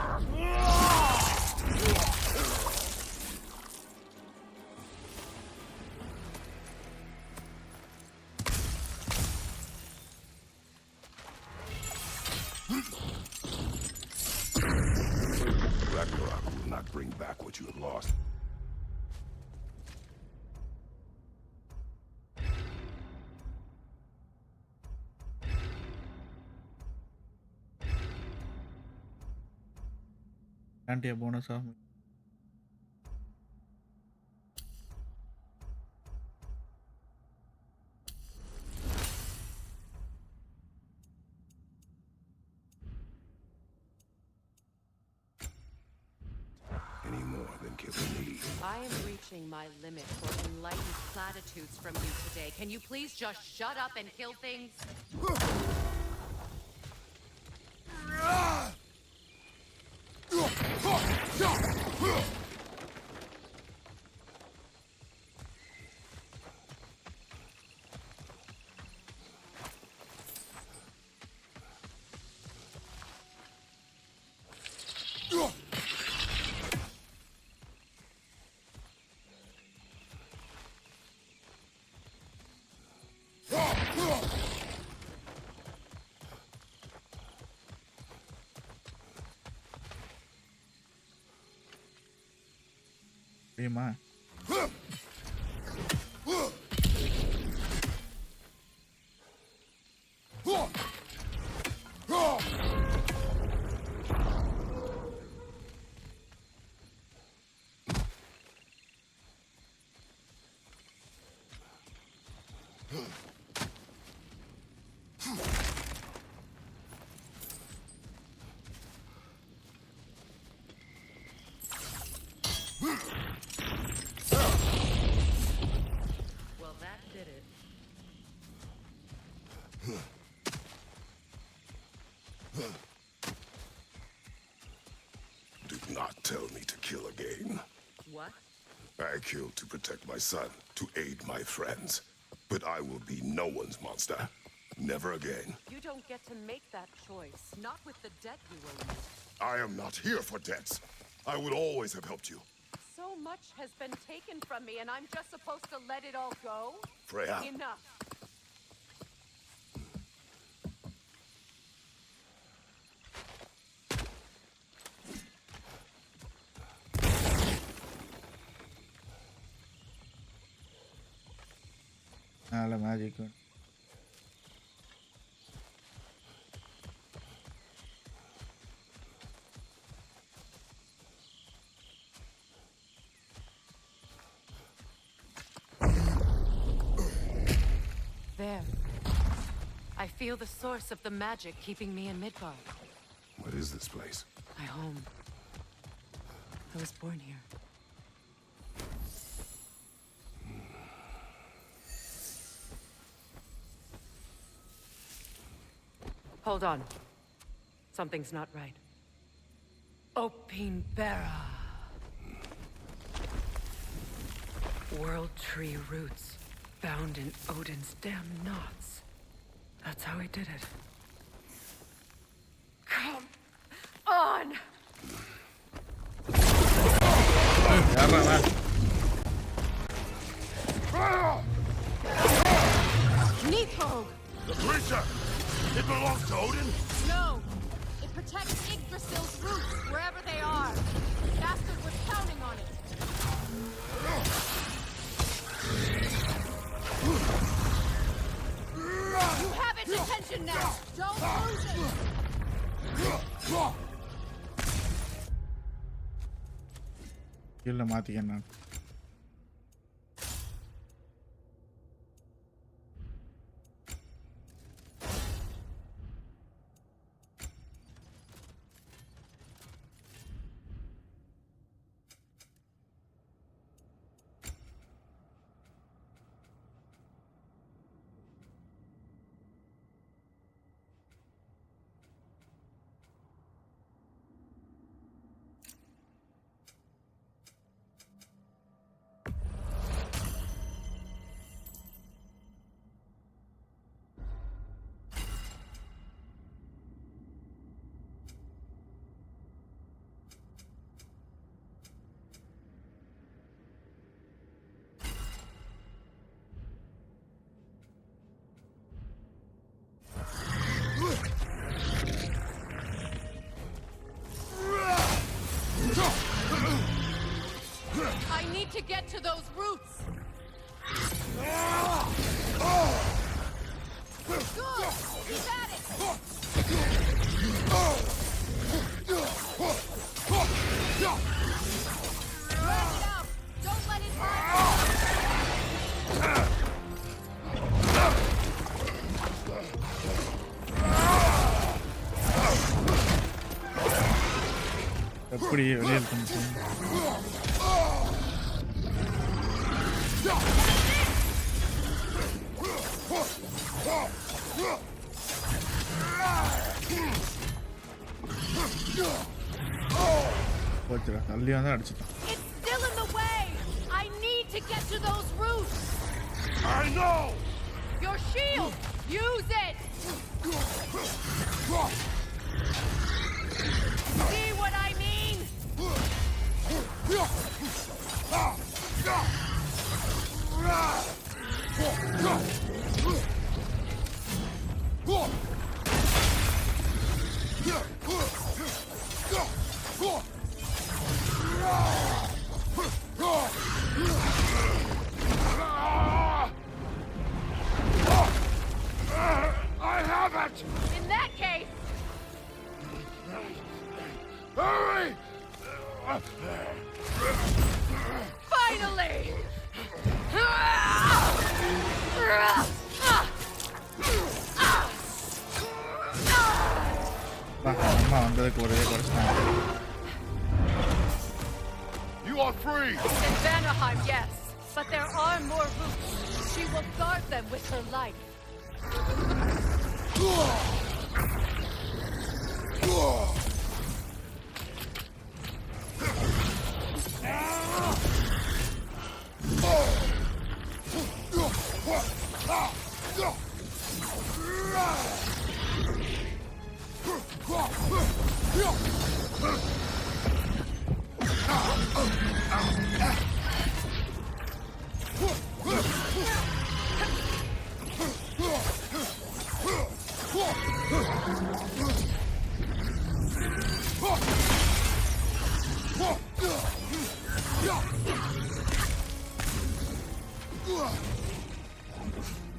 Ragnarok will not bring back what you have lost. Grant a bonus of Any more than killing me. I am reaching my limit for enlightened platitudes from you today. Can you please just shut up and kill things? Prima. Well, that did it. Do not tell me to kill again. What? I killed to protect my son, to aid my friends. But I will be no one's monster. Never again. You don't get to make that choice. Not with the debt you owe me. I am not here for debts. I would always have helped you. So much has been taken from me, and I'm just supposed to let it all go? Freya. Enough. நல்ல magic There. I feel the source of the magic keeping me in Midgard. What is this place? My home. I was born here. Hold on. Something's not right. Opinbera. World tree roots found in Odin's damn knots. That's how he did it. Come on! Nithog! The creature! It belongs to Odin? No! It protects Yggdrasil's roots, wherever they are. Bastard was counting on it. You have its attention now! Don't lose it! கீழே மாற்றிக்கேன் நான் to get to those roots. Good. Keep at it. Drag it out. Don't let it hurt. எப்படி வெளியே இருக்கு போச்சுடா தள்ளியா தான் அடிச்சிட்டான். It's still in the way. I need to get to those roots. I know! Your shield. Use it. See what I mean? I have it! In that case, Hurry! finally! அம்மா வந்ததுக்கு ஒரே குறைச்சிட்டாங்க. You are free! In Vanaheim, yes. But there are more roots. She will guard them with her life.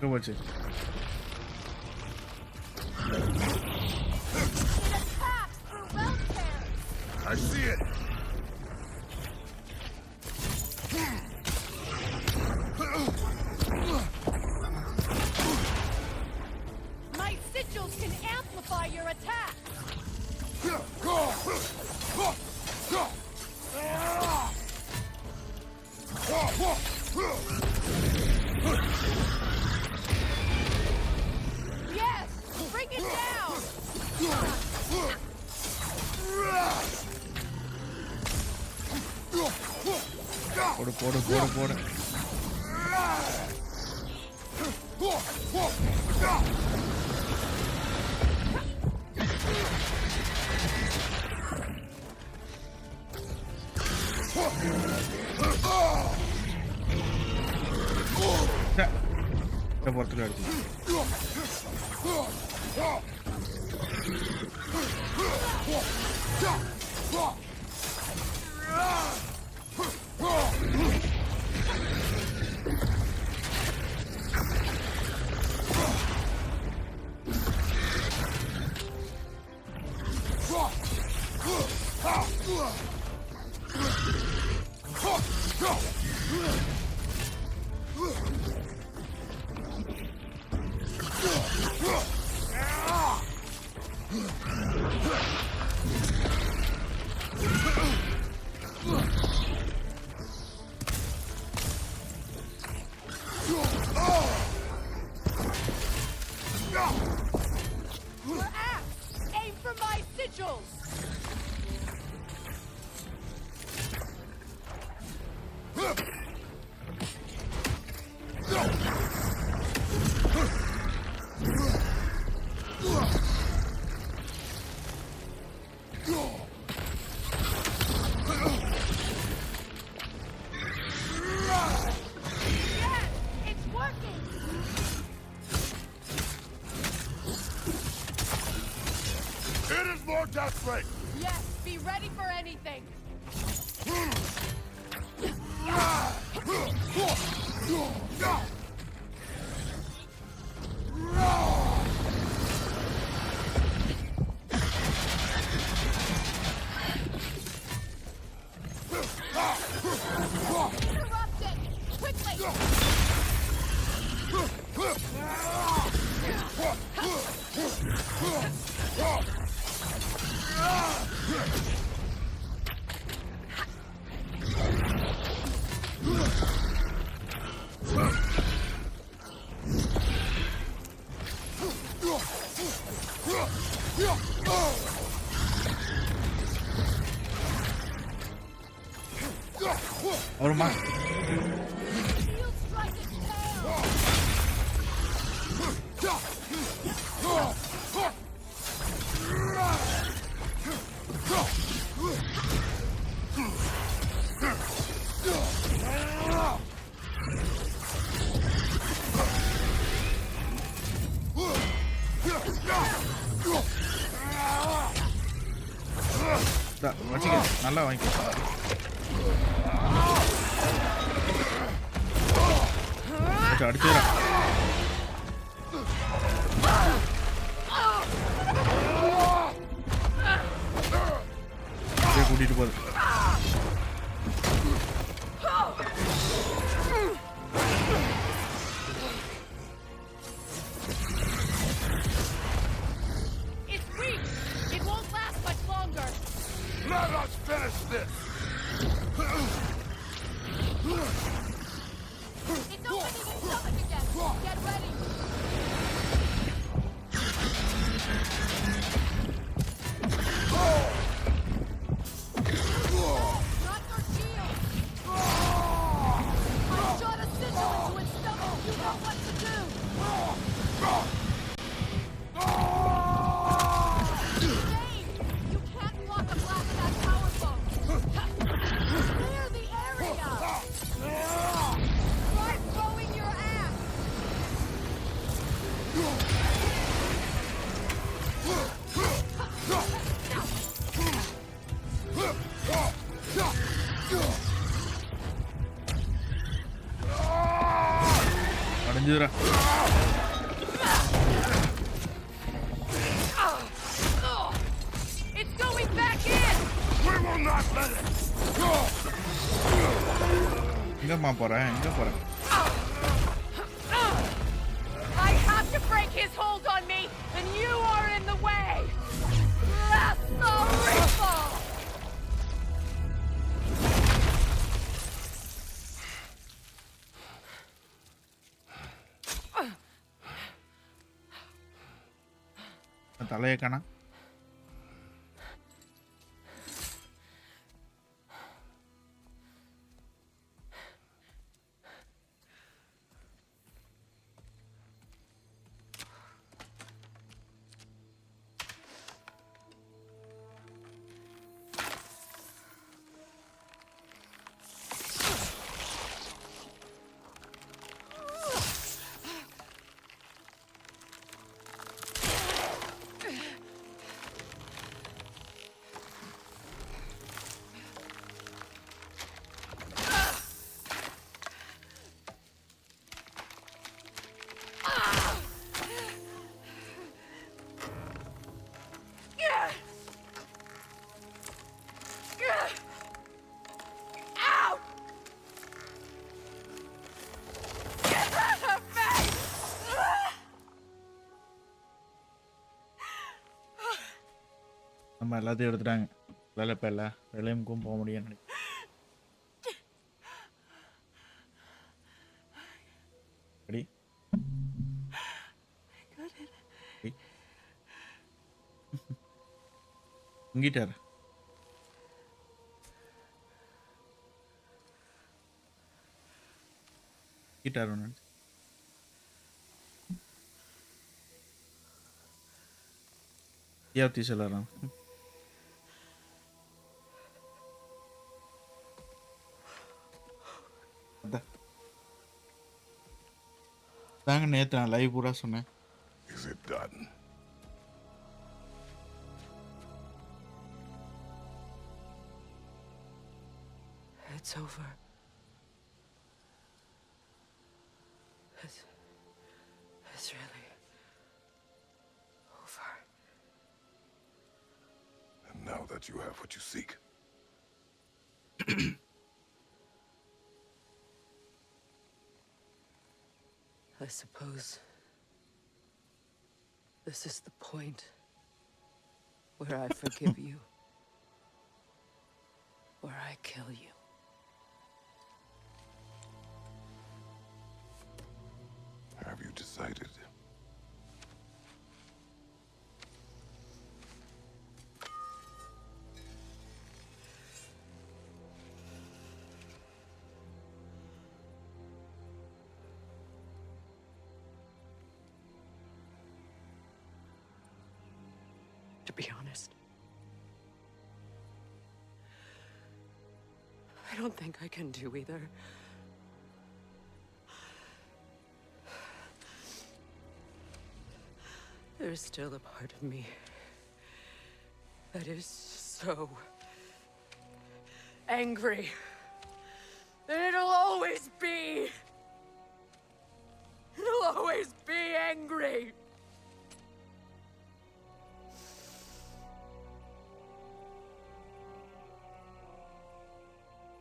எங்க போச்சு? It attacks through realm tears. I see it! My sigils can amplify your attack. Yes, bring it down. போடு போடு போடு போடு. போறதுக்கு அடிச்சு Your axe, aim for my sigils. Yes, it's working. It is more desperate! Yes, be ready for anything. Interrupt it! Quickly! Or más. Shield strike its tail! வச்சுக்க நல்லா வாங்கிக்க. அடிச்சுடா. கூட்டிட்டு போகுது. It's weak! It won't last much longer! Let us finish this! It's opening its stomach again! Get ready! Not your shield! I shot a sigil into its stomach! You know what to do! Dave! You can't block a blast that powerful! Clear the area! Try throwing your axe! அடைஞ்சுடா. It's going back in! We will not let it! எங்கம்மா போறேன்? எங்க போறேன்? I have to break his hold on me, and you are in the way! That's the rifle! தலையை காணா. Out! Get out of me! நம்ம எல்லாத்தையும் எடுத்துட்டாங்க. வேலை இப்போ இல்லை. வேலையும்க்கும் போக முடியும்னு நினைக்கிறேன். ரெடி? இங்கிட்டார். கிட்டார் ஒன்று ஏற்றி சொல்லலாம். தாங்க நேற்று நான் லைவ் பூரா சொன்னேன். Is it done? It's over. It's really over. And now that you have what you seek, I suppose this is the point where I forgive you, where I kill you. have you decided? To be honest, I don't think I can do either. There's still a part of me that is so angry that it'll always be. It'll always be angry.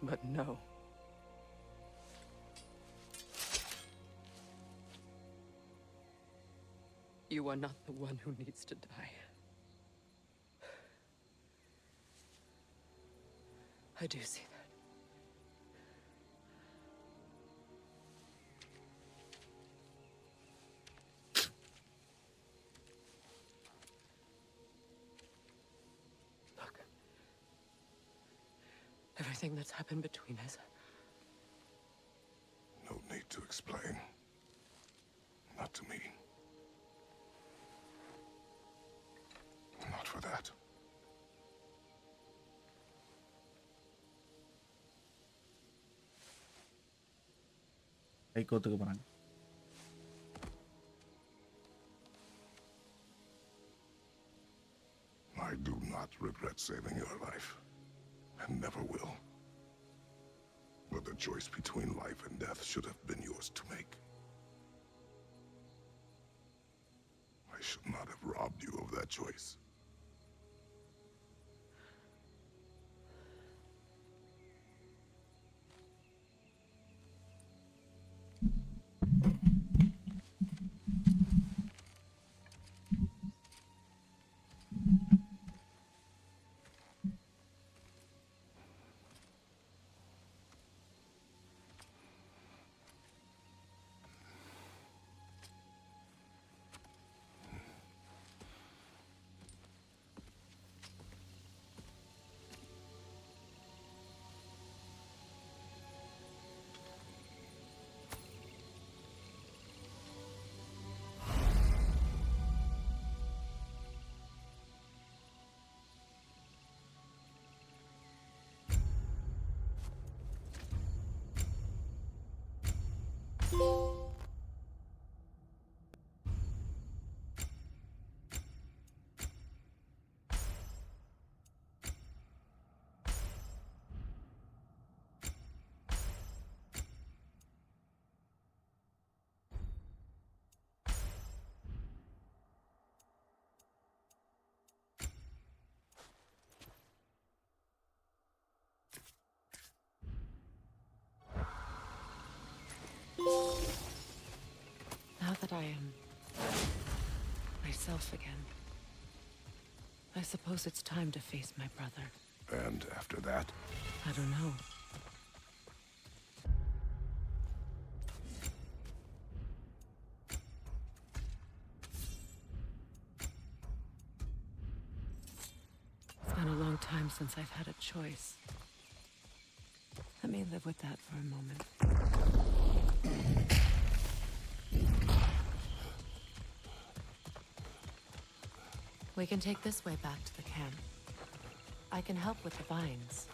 But no. You are not the one who needs to die. I do see that. Look. Everything that's happened between us. No need to explain. Not to me. Not for that. கை கோத்துக்க போறாங்க. I do not regret saving your life, and never will. But the choice between life and death should have been yours to make. I should not have robbed you of that choice. Now that I am myself again, I suppose it's time to face my brother. And after that, I don't know. It's been a long time since I've had a choice. Let me live with that for a moment. We can take this way back to the camp. I can help with the vines.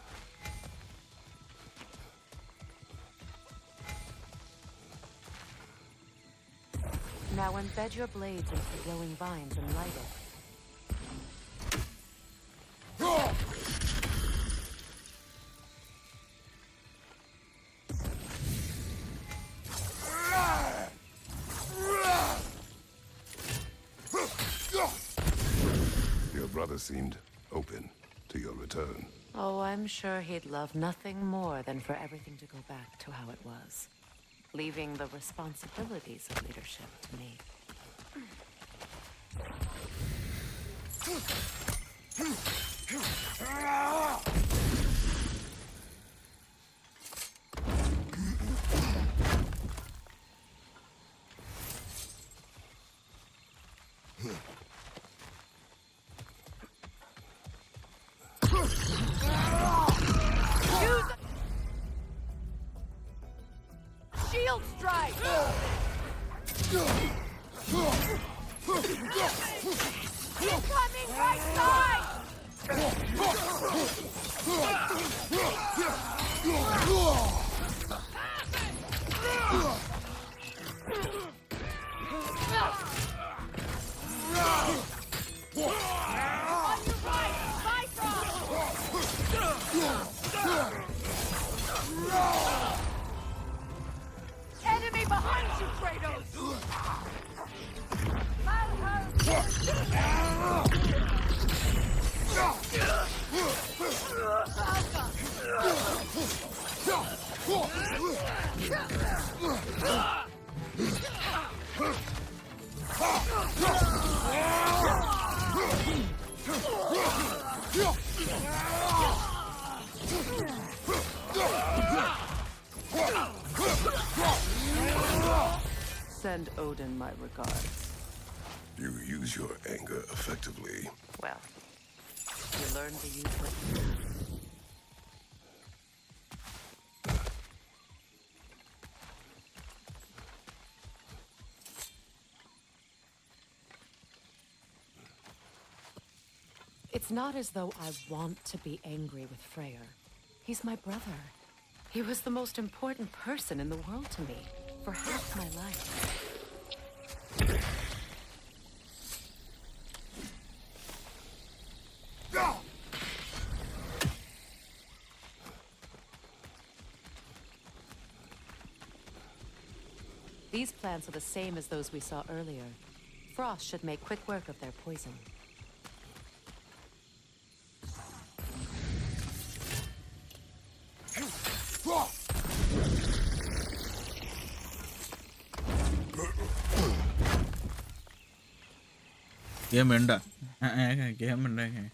Now embed your blades into the glowing vines and light it. father seemed open to your return. Oh, I'm sure he'd love nothing more than for everything to go back to how it was, leaving the responsibilities of leadership to me. Shield strike! Incoming right side! On your right, Bifrost! Enemy behind you, Kratos! Send Odin my regards. You use your anger effectively. Well, you learn to use what you have. It's not as though I want to be angry with Freyr. He's my brother. He was the most important person in the world to me for half my life. These plants are the same as those we saw earlier. Frost should make quick work of their poison. Game enda. Game enda.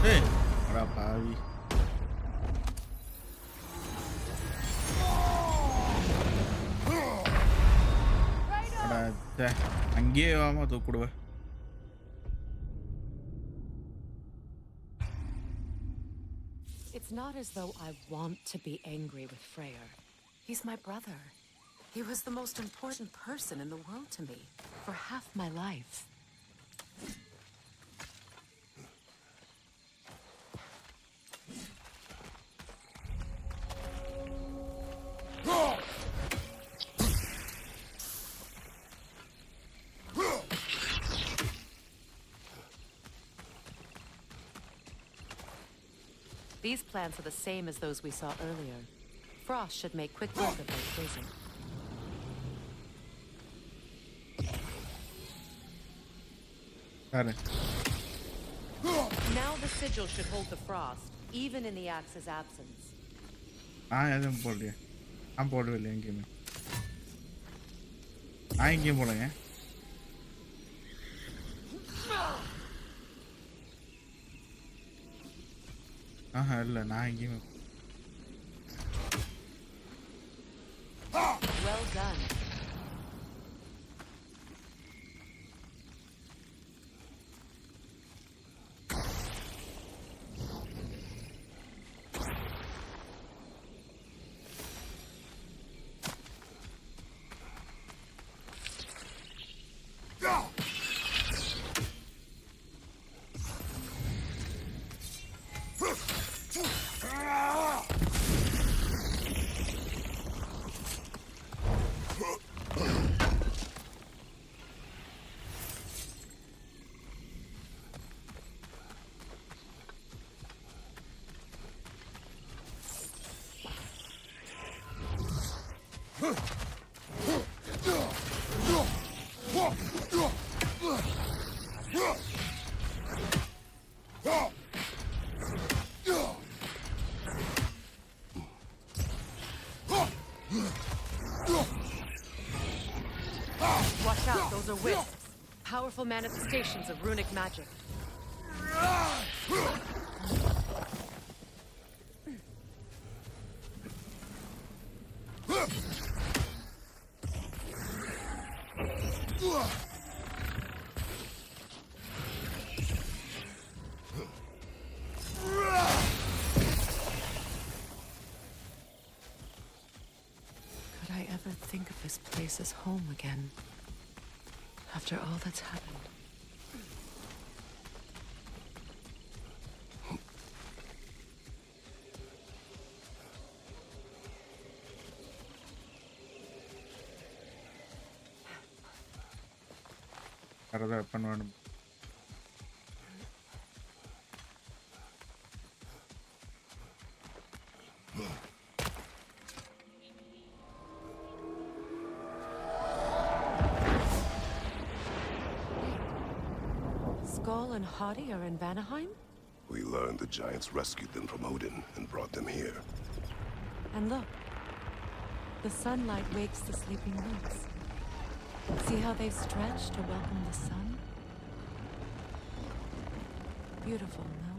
Hey, ada pavi. Ada, angge vama thookuduva. It's not as though I want to be angry with Freyr. He's my brother. He was the most important person in the world to me for half my life. These plants are the same as those we saw earlier. Frost should make quick work of their poison. Got it. Now the sigil should hold the frost, even in the axe's absence. I'm போடுறேன். நான் போடவில்லை எங்கேயுமே. நான் எங்கேயும் போடுங்க. ஆஹா இல்லை நான் எங்கேயுமே. Well done. powerful manifestations of runic magic. Could I ever think of this place as home again? After all that's happened. வேறு வெப்பன் வேணும். Skull and Hati are in Vanaheim? We learned the giants rescued them from Odin and brought them here. And look. The sunlight wakes the sleeping roots. See how they've stretched to welcome the sun? Beautiful, no?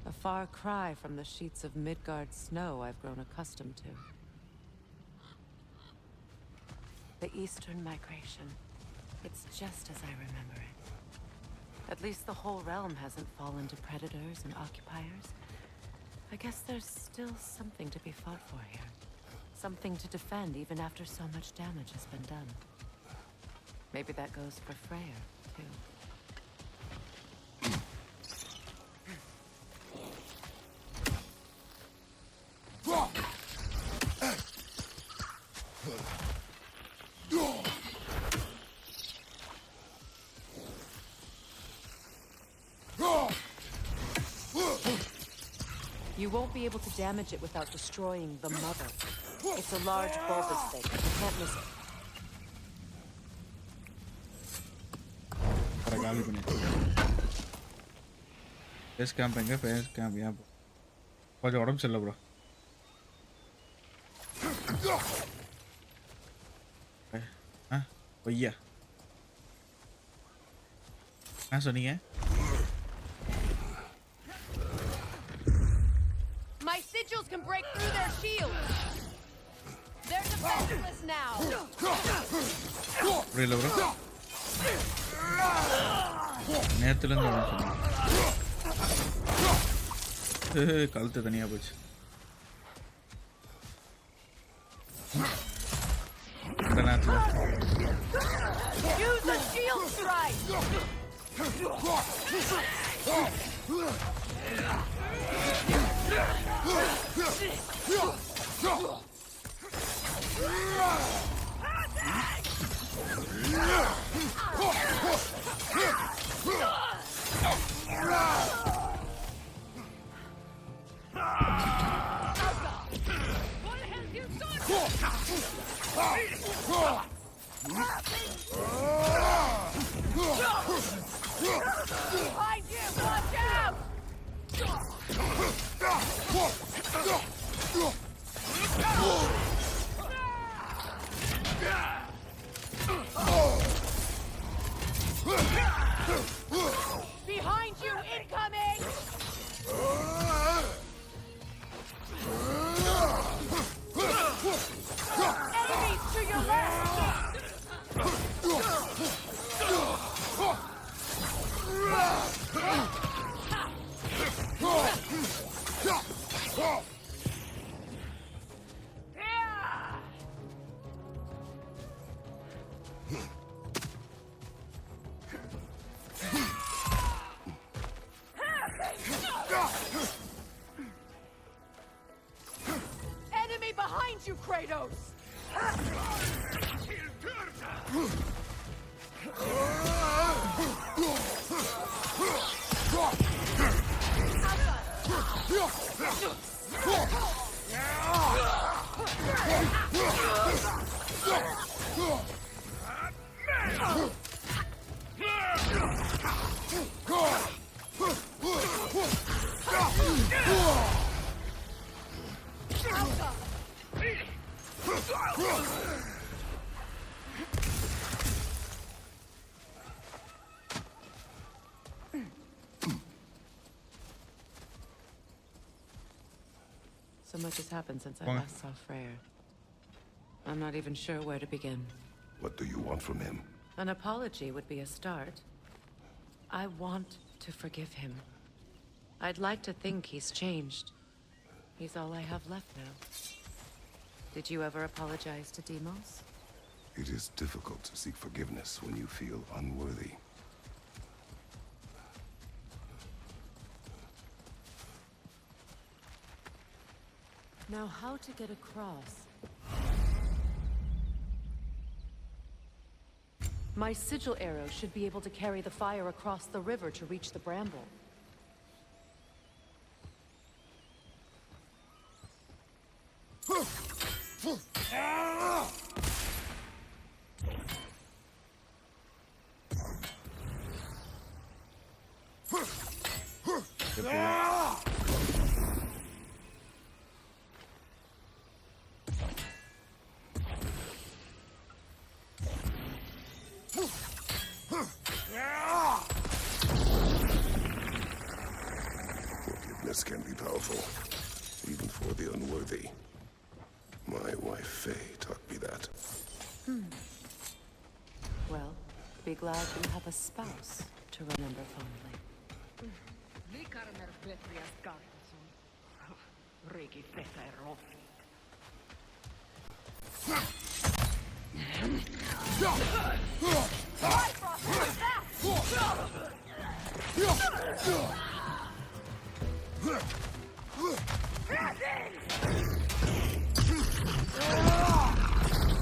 A far cry from the sheets of Midgard snow I've grown accustomed to. The Eastern Migration. It's just as I remember it. At least the whole realm hasn't fallen to predators and occupiers. I guess there's still something to be fought for here. Something to defend even after so much damage has been done. Maybe that goes for Freyr, too. You won't be able to damage it without destroying the mother. It's a large bulbous thing. You can't miss it. காலி பண்ணிட்டு face camp எங்க face camp ஏன் கொஞ்சம் உடம்பு சரியில்லை bro பொய்யா என்ன சொன்னீங்க My sigils can break through their shields. They're defenseless now. புரியல ப்ரோ நேரத்துலேருந்து கழுத்து தனியாக போச்சு இந்த நேரத்தில் Use a shield strike. Behind you, watch out! Behind you, incoming! Enemies to your left! Enemy behind you, Kratos! So much has happened since I Well- last saw Freyr. I'm not even sure where to begin. What do you want from him? An apology would be a start. I want to forgive him. I'd like to think he's changed. He's all I have left now. Did you ever apologize to Deimos? It is difficult to seek forgiveness when you feel unworthy. Now, how to get across? My sigil arrow should be able to carry the fire across the river to reach the bramble. Forgiveness can be powerful, even for the unworthy. My wife Faye taught me that. Well, be glad you have a spouse to remember fondly.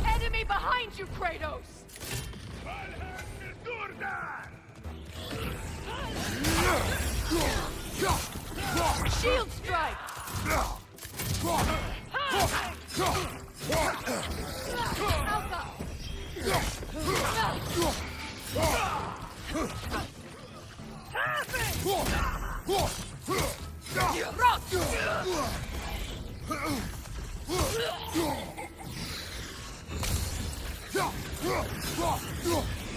Enemy behind you, Kratos! Shield strike!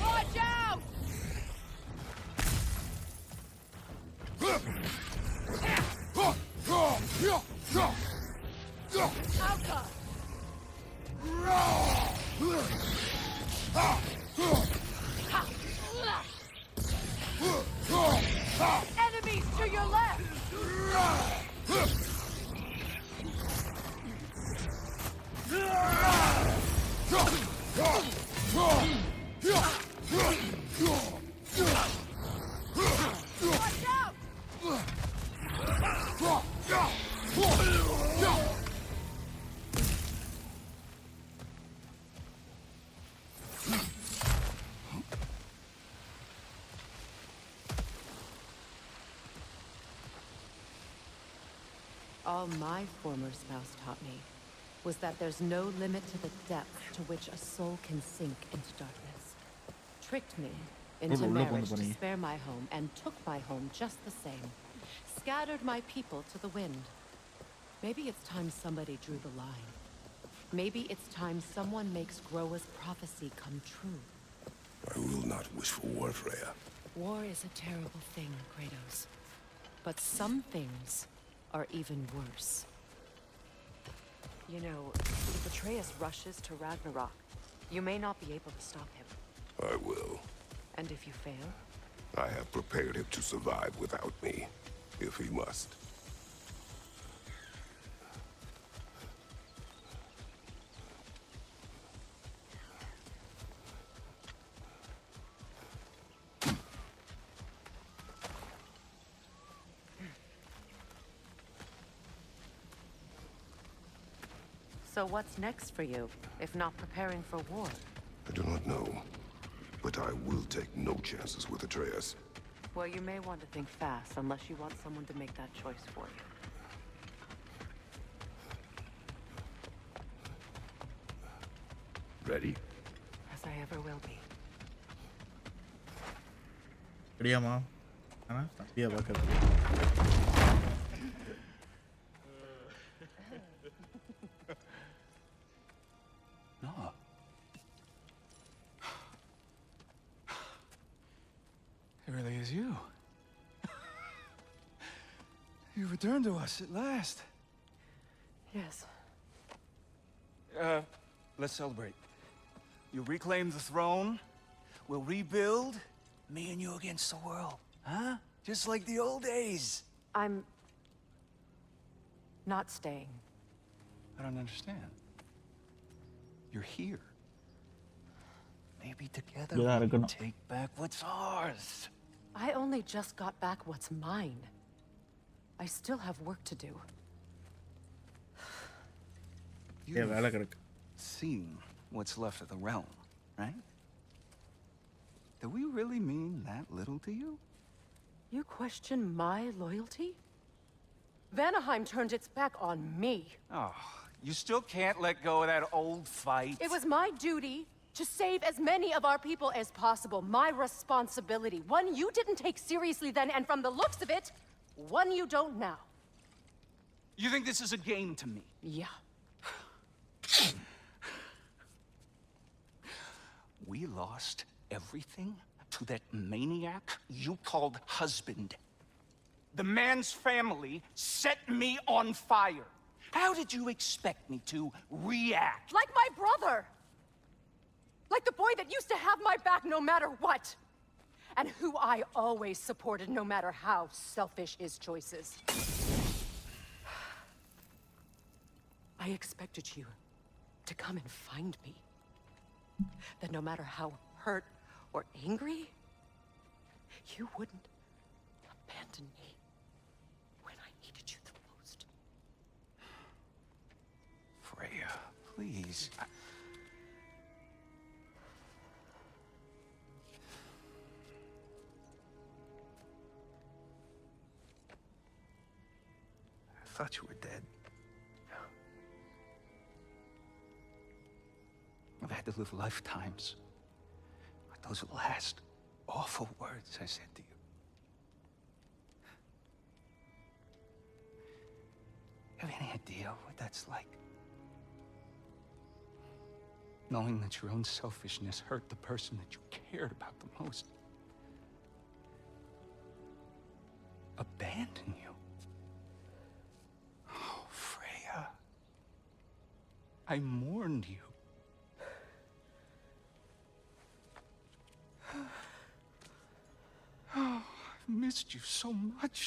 Watch out! Alka! Enemies to your left! Watch out! All my former spouse taught me was that there's no limit to the depth to which a soul can sink into darkness. Tricked me into marriage to spare my home and took my home just the same. Scattered my people to the wind. Maybe it's time somebody drew the line. Maybe it's time someone makes Groa's prophecy come true. I will not wish for war, Freya. War is a terrible thing, Kratos. But some things are even worse. You know, if Atreus rushes to Ragnarok, you may not be able to stop him. I will. And if you fail? I have prepared him to survive without me, if he must. So what's next for you, if not preparing for war? I do not know, but I will take no chances with Atreus. Well, you may want to think fast, unless you want someone to make that choice for you. Ready? As I ever will be. ரெடியாமா ஆனா தம்பியா பார்க்கறது No. It really is you. You returned to us at last. Yes. Let's celebrate. You reclaim the throne, we'll rebuild, me and you against the world, huh? Just like the old days. I'm not staying. I don't understand. You're here. Maybe together Yeah, we I can know. take back what's ours. I only just got back what's mine. I still have work to do. Yeah, வேலை கிடக்கு. Seen what's left of the realm, right? Do we really mean that little to you? You question my loyalty? Vanaheim turned its back on me. Oh, you still can't let go of that old fight? It was my duty to save as many of our people as possible. My responsibility. One you didn't take seriously then, and from the looks of it, one you don't now. You think this is a game to me? Yeah. We lost everything to that maniac you called husband. The man's family set me on fire. How did you expect me to react? Like my brother! Like the boy that used to have my back no matter what! And who I always supported no matter how selfish his choices. I expected you to come and find me. That no matter how hurt or angry, you wouldn't abandon me when I needed you the most. Freya, please. I thought you were dead. I've had to live lifetimes with those last awful words I said to you. Have any idea what that's like? Knowing that your own selfishness hurt the person that you cared about the most. Abandon you. Oh, Freya. I mourned you. Oh, I've missed you so much.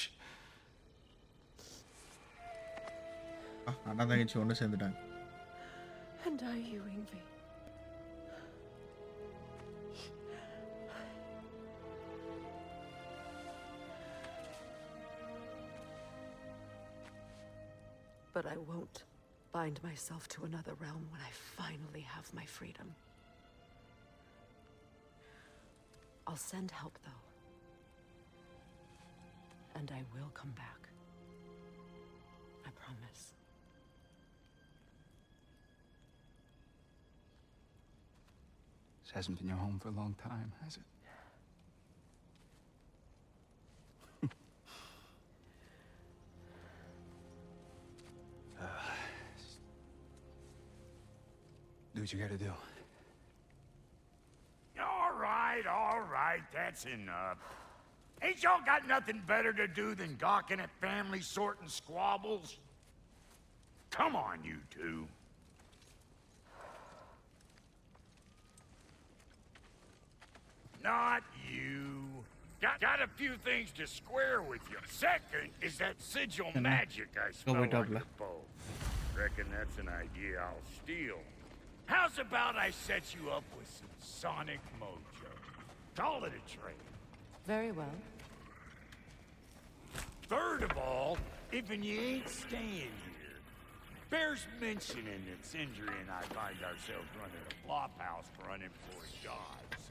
அண்ணா தங்கச்சி ஒன்று சேர்ந்துட்டாங்க. And are you, Ingvi? But I won't bind myself to another realm when I finally have my freedom. I'll send help, though. And I will come back. I promise. This hasn't been your home for a long time, has it? Do what you gotta do. All right, that's enough. Ain't y'all got nothing better to do than gawking at family sorting squabbles? Come on, you two. Not you. Got a few things to square with you. Second is that sigil magic I smell wait on up, your bow. Reckon that's an idea I'll steal. How's about I set you up with some sonic mojo? Call it a trade. Very well. Third of all, if you ain't staying here, bears mentioning that Sindri and I find ourselves running a flop house for unemployed gods.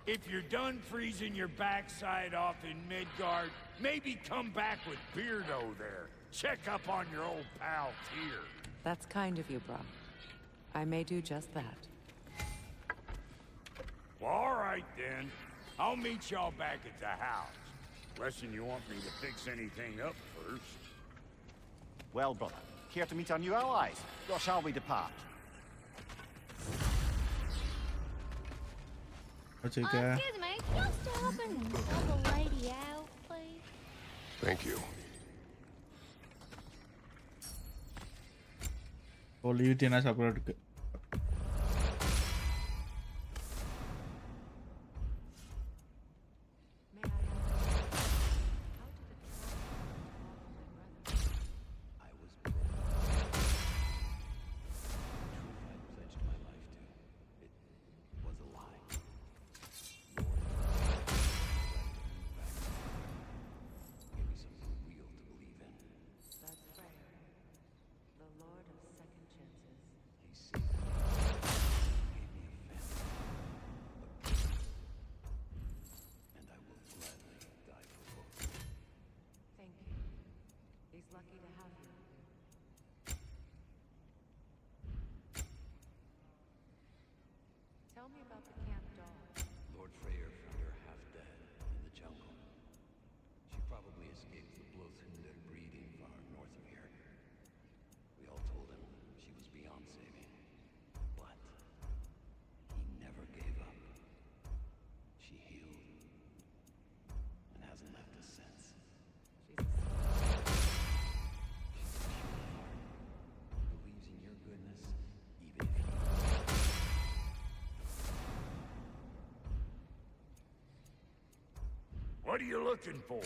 If you're done freezing your backside off in Midgard, maybe come back with Beardo there. Check up on your old pal Tyr. That's kind of you, bro. I may do just that. Well, all right then. I'll meet y'all back at the house. Lesson you want me to fix anything up first. Well, brother, care to meet our new allies? Or shall we depart? வச்சுக்க. Excuse me, can you stop and help a lady out, please? Thank you. ஓ leave என்ன சாப்பிட்றதுக்கு. May I ask, how did it travel my brother? I was broken. The truth I pledged my life to. It was a lie. Give me something real to believe in. That's Freyr, the Lord of Second Chances. He saved me. Gave me a family. A purpose. And I will gladly die for both. Thank you. He's lucky to have you. Tell me about the camp dog. Lord Freyr found her half dead in the jungle. She probably escaped the Blothhunder breeding far north of here. We all told him she was beyond saving. But he never gave up. She healed and hasn't left us since. She's a She's a pure heart. Believes in your goodness, even if you What are you looking for?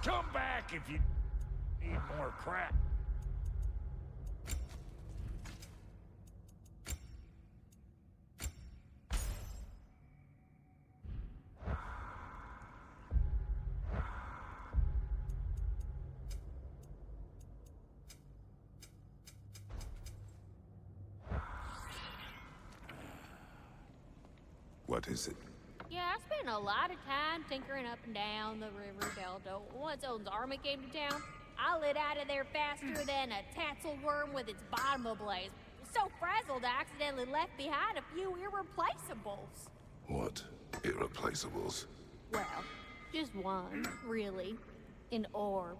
Come back if you need more crap. What is it? Yeah, I spent a lot of time tinkering up and down the river delta. Once Odin's army came to town, I lit out of there faster than a tassel worm with its bottom ablaze. So frazzled, I accidentally left behind a few irreplaceables. What? Irreplaceables? Well, just one, really. An orb.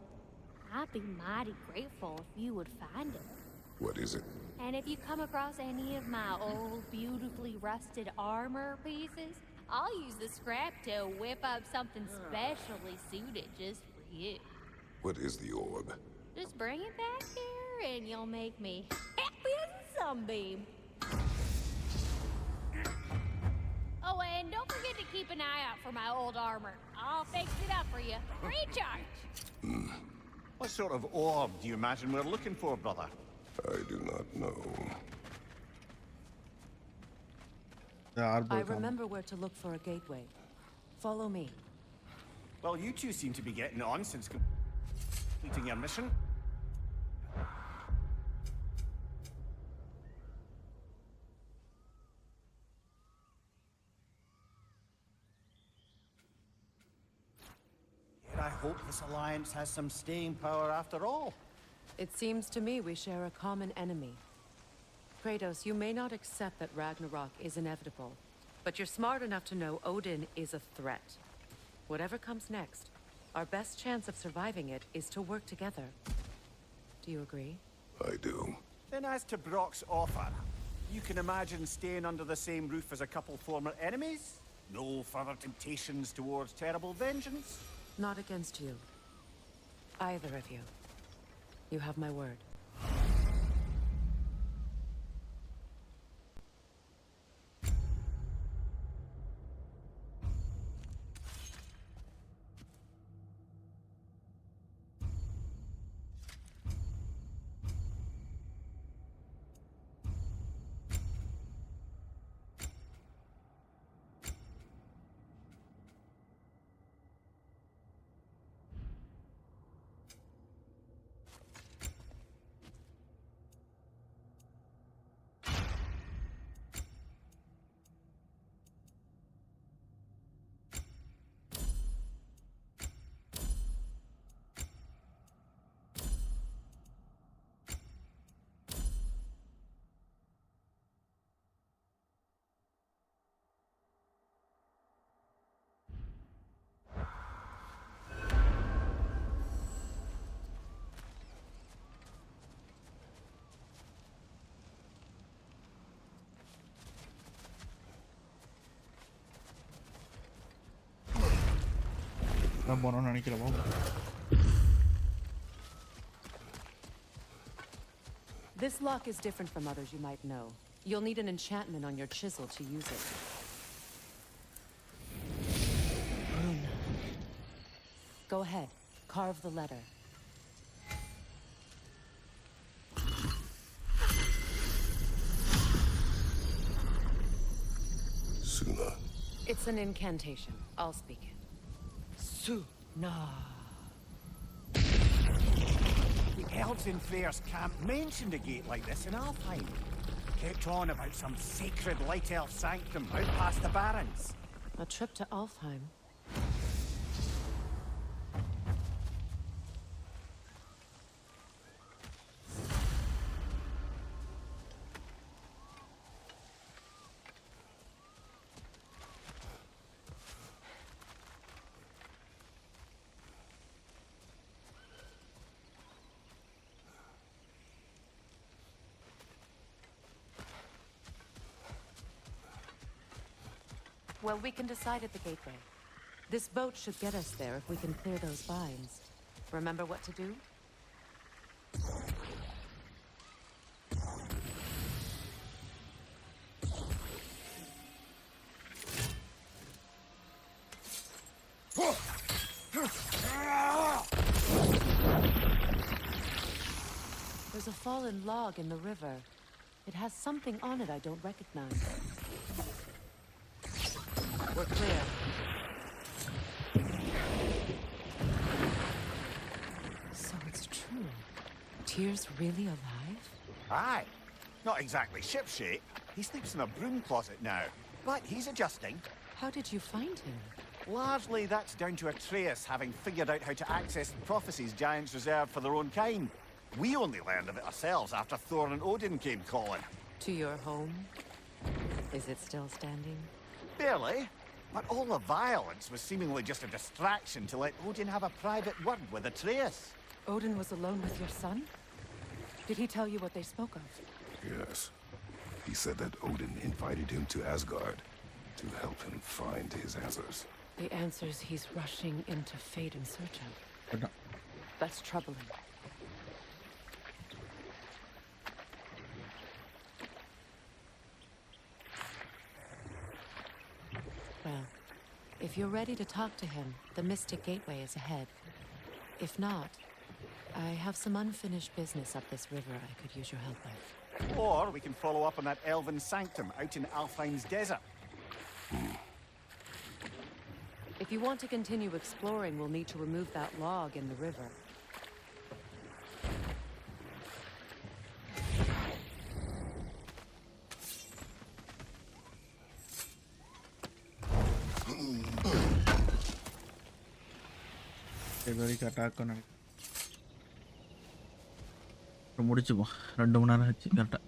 I'd be mighty grateful if you would find it. What is it? And if you come across any of my old, beautifully rusted armor pieces, I'll use the scrap to whip up something specially suited just for you. What is the orb? Just bring it back here and you'll make me happy as a sunbeam. Oh, and don't forget to keep an eye out for my old armor. I'll fix it up for you. Recharge! What sort of orb do you imagine we're looking for, brother? I do not know. The arbor I come. remember where to look for a gateway. Follow me. Well, you two seem to be getting on since completing your mission. Yet I hope this alliance has some staying power after all. It seems to me we share a common enemy. Kratos, you may not accept that Ragnarok is inevitable, but you're smart enough to know Odin is a threat. Whatever comes next, our best chance of surviving it is to work together. Do you agree? I do. Then as to Brock's offer, you can imagine staying under the same roof as a couple former enemies? No further temptations towards terrible vengeance? Not against you. Either of you. You have my word. நான் போனோம்னு நினைக்கிறேன். This lock is different from others you might know. You'll need an enchantment on your chisel to use it. Go ahead. Carve the letter. Suna. It's an incantation. I'll speak it. Suna. The elves in Freyr's camp mentioned a gate like this in Alfheim. Kept on about some sacred light elf sanctum out past the barrens. A trip to Alfheim. Well, we can decide at the gateway. This boat should get us there if we can clear those vines. Remember what to do? There's a fallen log in the river. It has something on it I don't recognize. We're clear. So it's true. Tyr's really alive? Aye. Not exactly shipshape. He sleeps in a broom closet now. But he's adjusting. How did you find him? Largely that's down to Atreus having figured out how to access the prophecies giants reserve for their own kind. We only learned of it ourselves after Thor and Odin came calling. To your home? Is it still standing? Barely. But all the violence was seemingly just a distraction to let Odin have a private word with Atreus. Odin was alone with your son? Did he tell you what they spoke of? Yes. He said that Odin invited him to Asgard to help him find his answers. The answers he's rushing into fate in search of. That's troubling. Well, if you're ready to talk to him, the Mystic Gateway is ahead. If not, I have some unfinished business up this river I could use your help with. Or we can follow up on that elven sanctum out in Alfheim's desert. If you want to continue exploring, we'll need to remove that log in the river. வரைக்கும் attack பண்ண முடிச்சுப்போம் 2 மணி நேரம் ஆச்சு கரெக்டாக.